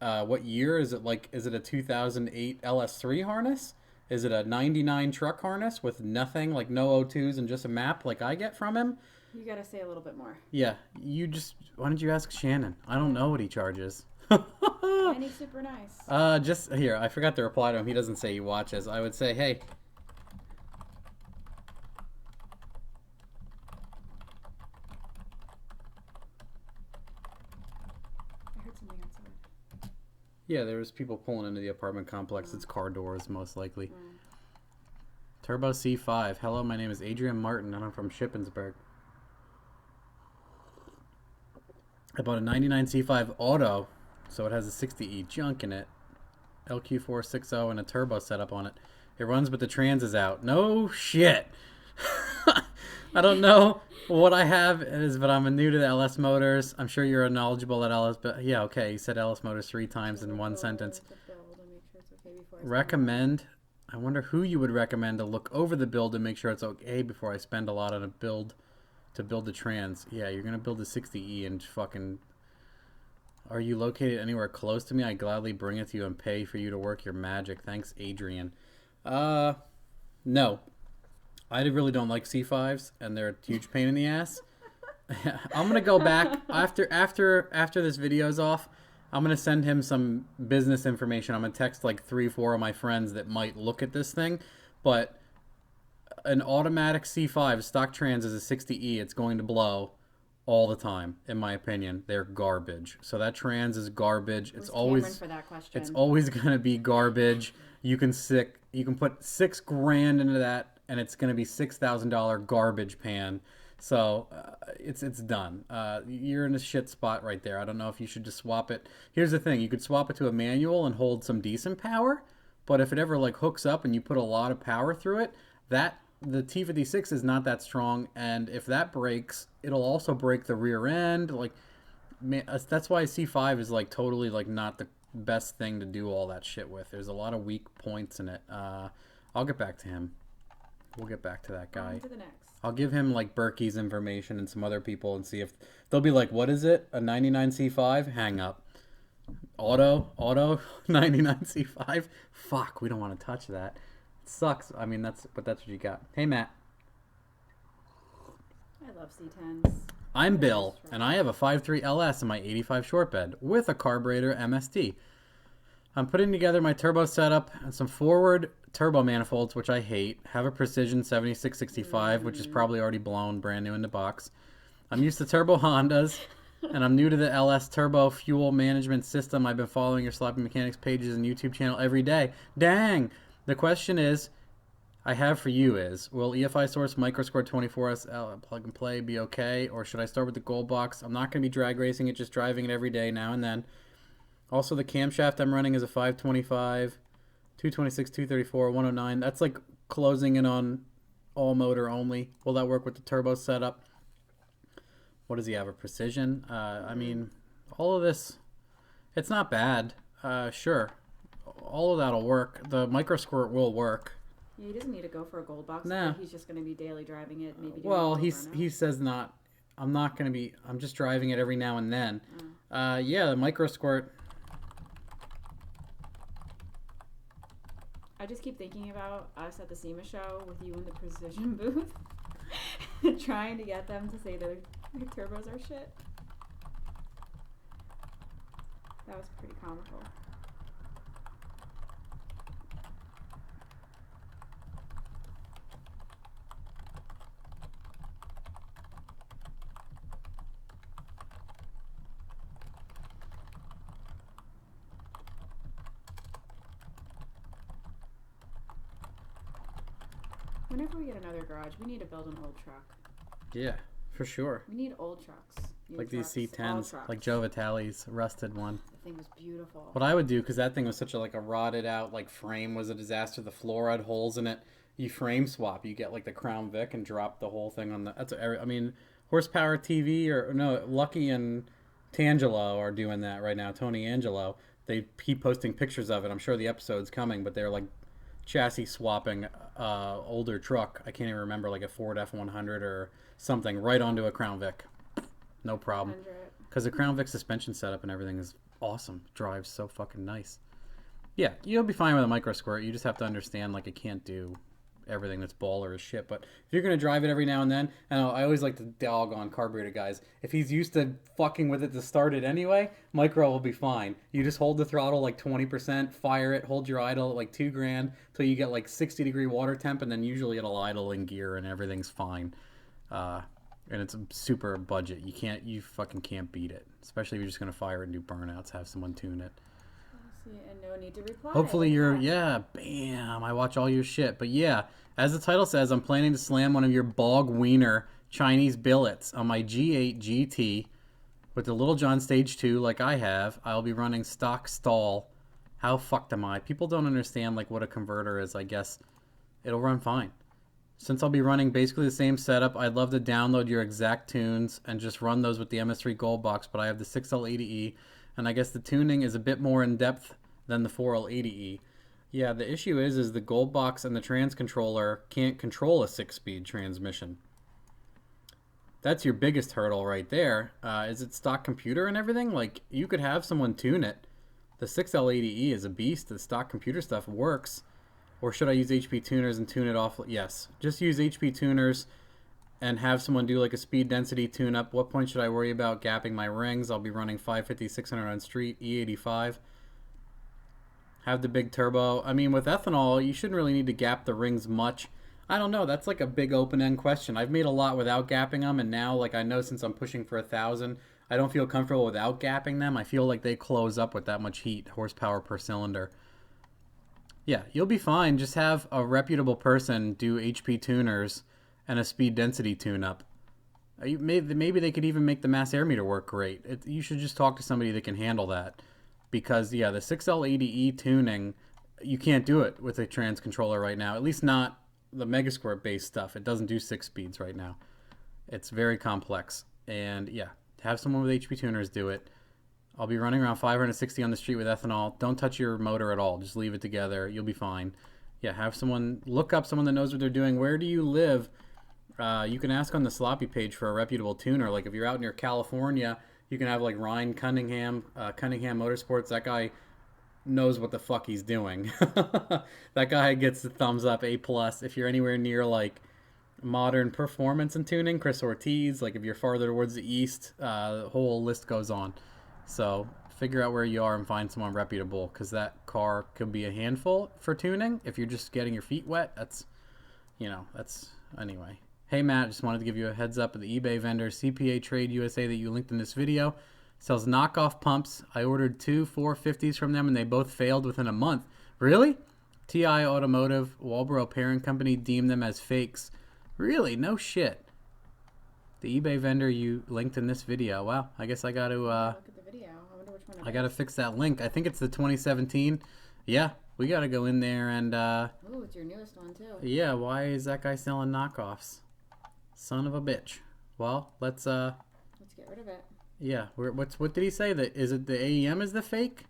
What year is it? Is it a 2008 ls3 harness? Is it a 99 truck harness with nothing, like no O2s and just a map like I get from him? You gotta say a little bit more. Yeah, why don't you ask Shannon? I don't know what he charges. And he's super nice. Just here, I forgot to reply to him. He doesn't say he watches. I would say, hey. I heard something outside. Yeah, there was people pulling into the apartment complex. It's car doors, most likely. Turbo C5. Hello, my name is Adrian Martin, and I'm from Shippensburg. I bought a 99 C5 Auto, so it has a 60E junk in it. LQ460 and a turbo setup on it. It runs, but the trans is out. No shit. I don't know what I have is, but I'm new to the LS Motors. I'm sure you're knowledgeable at LS, but yeah, okay. You said LS Motors 3 times in one sentence. Recommend. I wonder who you would recommend to look over the build and make sure it's okay before I spend a lot on a build to build the trans. Yeah, you're gonna build a 60E and fucking. Are you located anywhere close to me? I gladly bring it to you and pay for you to work your magic. Thanks, Adrian. No. I really don't like C5s, and they're a huge pain in the ass. I'm gonna go back after this video's off. I'm gonna send him some business information. I'm gonna text like 3-4 of my friends that might look at this thing, but an automatic C5 stock trans is a 60E. It's going to blow all the time, in my opinion. They're garbage. So that trans is garbage. It's always for that question. It's always gonna be garbage. You can put $6 grand into that, and it's gonna be $6,000 garbage pan. So it's done. You're in a shit spot right there. I don't know if you should just swap it. Here's the thing: you could swap it to a manual and hold some decent power, but if it ever like hooks up and you put a lot of power through it, the T56 is not that strong, and if that breaks, it'll also break the rear end. Like, man, that's why C5 is like totally like not the best thing to do all that shit with. There's a lot of weak points in it. I'll get back to him. We'll get back to that guy. On to the next. I'll give him like Berkey's information and some other people and see if they'll be like, what is it? A 99 C5? Hang up. Auto 99 C5? Fuck, we don't want to touch that. It sucks. I mean, that's what you got. Hey, Matt. I love C10s. I'm Bill, and I have a 5.3 LS in my 85 short bed with a carburetor MSD. I'm putting together my turbo setup and some forward turbo manifolds, which I hate. Have a Precision 7665, which is probably already blown, brand new in the box. I'm used to turbo Hondas, and I'm new to the LS turbo fuel management system. I've been following your Sloppy Mechanics pages and YouTube channel every day. Dang! The question I have for you is, will EFI Source Microscore 24S plug and play be okay, or should I start with the gold box? I'm not going to be drag racing it, just driving it every day now and then. Also, the camshaft I'm running is a 525, 226, 234, 109. That's like closing in on all motor only. Will that work with the turbo setup? What does he have? A Precision? I mean, all of this, it's not bad. Sure. All of that'll work. The microsquirt will work. Yeah, he doesn't need to go for a gold box. Nah. He's just going to be daily driving it. Maybe. Well, he says not. I'm not going to be. I'm just driving it every now and then. Yeah, the microsquirt. I just keep thinking about us at the SEMA show with you in the Precision booth, trying to get them to say their turbos are shit. That was pretty comical. Whenever we get another garage, we need to build an old truck. Yeah, for sure. We need old trucks. Like these C10s, like Joe Vitale's rusted one. The thing was beautiful. What I would do, because that thing was such a rotted out like frame, was a disaster. The floor had holes in it. you frame swap. You get like the Crown Vic and drop the whole thing on the. I mean, Horsepower TV or no, Lucky and Tangelo are doing that right now. Tony Angelo. They keep posting pictures of it. I'm sure the episode's coming, but they're like chassis swapping older truck. I can't even remember, like a Ford F100 or something, right onto a Crown Vic. No problem. Because the Crown Vic suspension setup and everything is awesome. Drives so fucking nice. Yeah, you'll be fine with a micro squirt. You just have to understand, like, it can't do everything that's baller as shit. But if you're going to drive it every now and then, and I always like to dog on carburetor guys, if he's used to fucking with it to start it anyway, micro will be fine. You just hold the throttle like 20%, fire it, hold your idle at like 2 grand till you get like 60-degree water temp, and then usually it'll idle in gear and everything's fine. And it's a super budget. You fucking can't beat it. Especially if you're just going to fire it and do burnouts, have someone tune it. And no need to reply. Hopefully bam, I watch all your shit. But yeah, as the title says, I'm planning to slam one of your bog wiener Chinese billets on my G8 GT with the Little John Stage 2 like I have. I'll be running stock stall. How fucked am I? People don't understand like what a converter is, I guess. It'll run fine. Since I'll be running basically the same setup, I'd love to download your exact tunes and just run those with the MS3 Gold Box, but I have the 6L80E, and I guess the tuning is a bit more in depth than the 4L80E. Yeah, the issue is the Gold Box and the trans controller can't control a 6-speed transmission. That's your biggest hurdle right there. Is it stock computer and everything? Like, you could have someone tune it. The 6L80E is a beast. The stock computer stuff works. Or should I use HP tuners and tune it off? Yes. Just use HP tuners and have someone do like a speed density tune-up. What point should I worry about gapping my rings? I'll be running 550, 600 on street, E85. Have the big turbo. I mean, with ethanol, you shouldn't really need to gap the rings much. I don't know. That's like a big open-end question. I've made a lot without gapping them, and now, like, I know since I'm pushing for 1,000, I don't feel comfortable without gapping them. I feel like they close up with that much heat, horsepower per cylinder. Yeah, you'll be fine. Just have a reputable person do HP tuners and a speed density tune-up. Maybe they could even make the mass air meter work great. You should just talk to somebody that can handle that. Because, yeah, the 6L80E tuning, you can't do it with a trans controller right now. At least not the Megasquirt-based stuff. It doesn't do 6 speeds right now. It's very complex. And, yeah, have someone with HP tuners do it. I'll be running around 560 on the street with ethanol. Don't touch your motor at all. Just leave it together. You'll be fine. Yeah, have someone look up someone that knows what they're doing. Where do you live? You can ask on the sloppy page for a reputable tuner. Like if you're out near California, you can have like Ryan Cunningham, Cunningham Motorsports. That guy knows what the fuck he's doing. That guy gets the thumbs up, A+. If you're anywhere near like modern performance and tuning, Chris Ortiz. Like if you're farther towards the east, the whole list goes on. So figure out where you are and find someone reputable, because that car could be a handful for tuning. If you're just getting your feet wet, that's anyway. Hey Matt, just wanted to give you a heads up of the eBay vendor CPA Trade USA that you linked in this video. Sells knockoff pumps. I ordered 2 450s from them and they both failed within a month. Really? TI Automotive, Walbro Parent Company deemed them as fakes. Really? No shit. The eBay vendor you linked in this video. Wow, I guess I got to look at the video. I wonder which one I got to fix that link. I think it's the 2017. Yeah, we got to go in there and ooh, it's your newest one too. Yeah, why is that guy selling knockoffs? Son of a bitch. Well, let's get rid of it. Yeah, what did he say? That is it the AEM is the fake?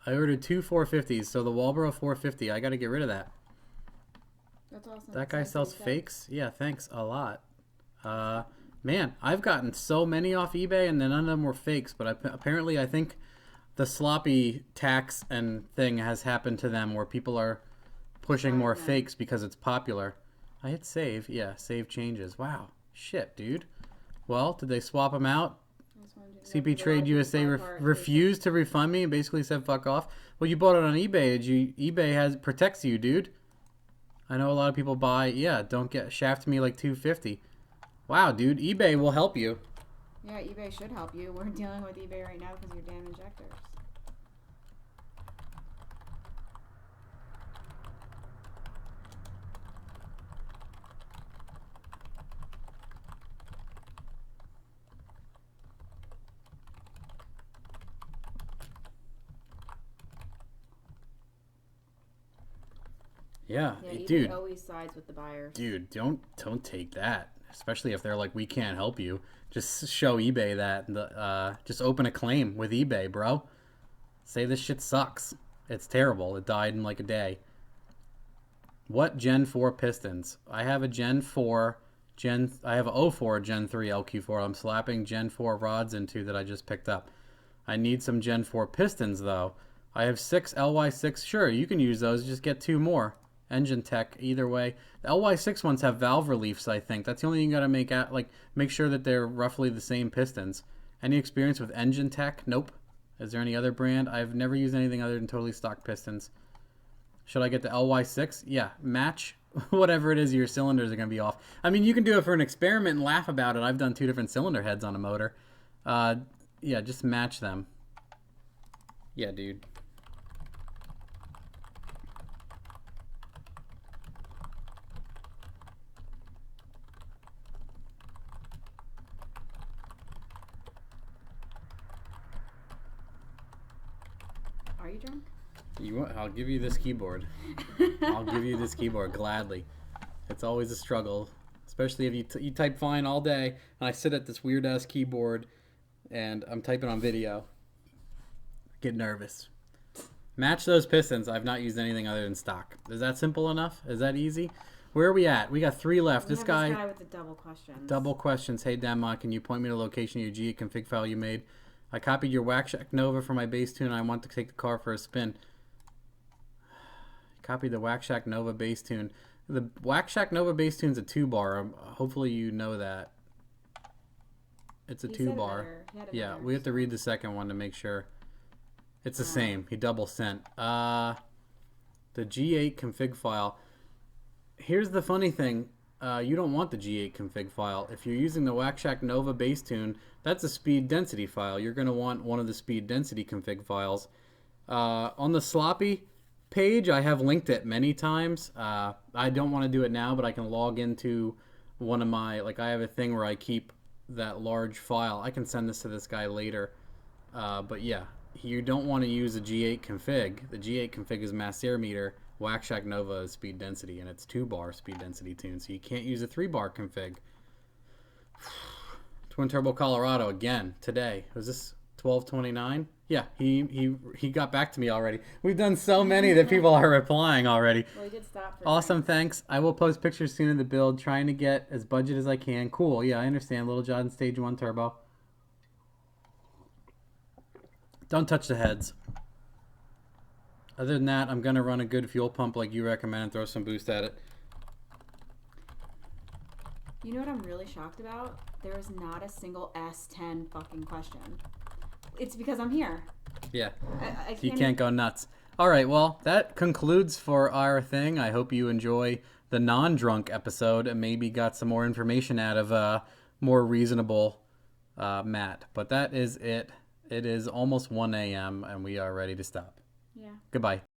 I ordered 2 450s, so the Walbro 450. I got to get rid of that. That's awesome. That guy sells fakes? Yeah, thanks a lot. Man, I've gotten so many off eBay and then none of them were fakes, but apparently I think the sloppy tax and thing has happened to them where people are pushing more fakes because it's popular. I hit save. Yeah, save changes. Wow. Shit, dude. Well, did they swap them out? CP Trade USA refused to refund me and basically said fuck off. Well, you bought it on eBay. eBay protects you, dude. I know a lot of people buy. Yeah, don't shaft me like $250. Wow, dude. eBay will help you. Yeah, eBay should help you. We're dealing with eBay right now because you're damn injectors. Yeah, Yeah, eBay dude. always sides with the buyers. Dude, don't take that. Especially if they're like, we can't help you. Just show eBay that. Just open a claim with eBay, bro. Say this shit sucks. It's terrible. It died in like a day. What Gen 4 pistons? I have a Gen 4. I have a 04 Gen 3 LQ4. I'm slapping Gen 4 rods into that I just picked up. I need some Gen 4 pistons though. I have 6 LY6. Sure, you can use those. Just get 2 more. Engine tech, either way. The LY6 ones have valve reliefs, I think. That's the only thing you gotta make sure that they're roughly the same pistons. Any experience with engine tech? Nope. Is there any other brand? I've never used anything other than totally stock pistons. Should I get the LY6? Yeah, match whatever it is your cylinders are gonna be off. I mean, you can do it for an experiment and laugh about it. I've done 2 different cylinder heads on a motor. Yeah, just match them. Yeah, dude. Are you drunk? I'll give you this keyboard. I'll give you this keyboard gladly. It's always a struggle, especially if you type fine all day, and I sit at this weird ass keyboard, and I'm typing on video. Get nervous. Match those pistons. I've not used anything other than stock. Is that simple enough? Is that easy? Where are we at? We got 3 left. We This have guy. this guy with the double questions. Double questions. Hey, Demma, can you point me to the location of your G8 config file you made? I copied your Wax Shack Nova for my bass tune, and I want to take the car for a spin. Copied the Wax Shack Nova bass tune. The Wax Shack Nova bass tune's a 2-bar. Hopefully you know that. It's a 2-bar. Yeah, we have to read the second one to make sure. It's the same. He double sent. The G8 config file. Here's the funny thing. You don't want the G8 config file. If you're using the Wax Shack Nova bass tune, that's a speed density file. You're going to want one of the speed density config files. On the sloppy page, I have linked it many times. I don't want to do it now, but I can log into one of my, I have a thing where I keep that large file. I can send this to this guy later. But yeah, you don't want to use a G8 config. The G8 config is mass air meter. Wax Shack Nova is speed density, and it's 2-bar speed density tune, so you can't use a 3-bar config. Twin Turbo Colorado again today. Was this 12/29? Yeah, he got back to me already. We've done so many that people are replying already. Well, he did stop for awesome, thanks. I will post pictures soon of the build, trying to get as budget as I can. Cool, yeah, I understand. Little John Stage 1 Turbo. Don't touch the heads. Other than that, I'm going to run a good fuel pump like you recommend and throw some boost at it. You know what I'm really shocked about? There is not a single S10 fucking question. It's because I'm here. Yeah. I you can't go nuts. All right, well, that concludes for our thing. I hope you enjoy the non-drunk episode and maybe got some more information out of more reasonable Matt. But that is it. It is almost 1 a.m. and we are ready to stop. Yeah. Goodbye.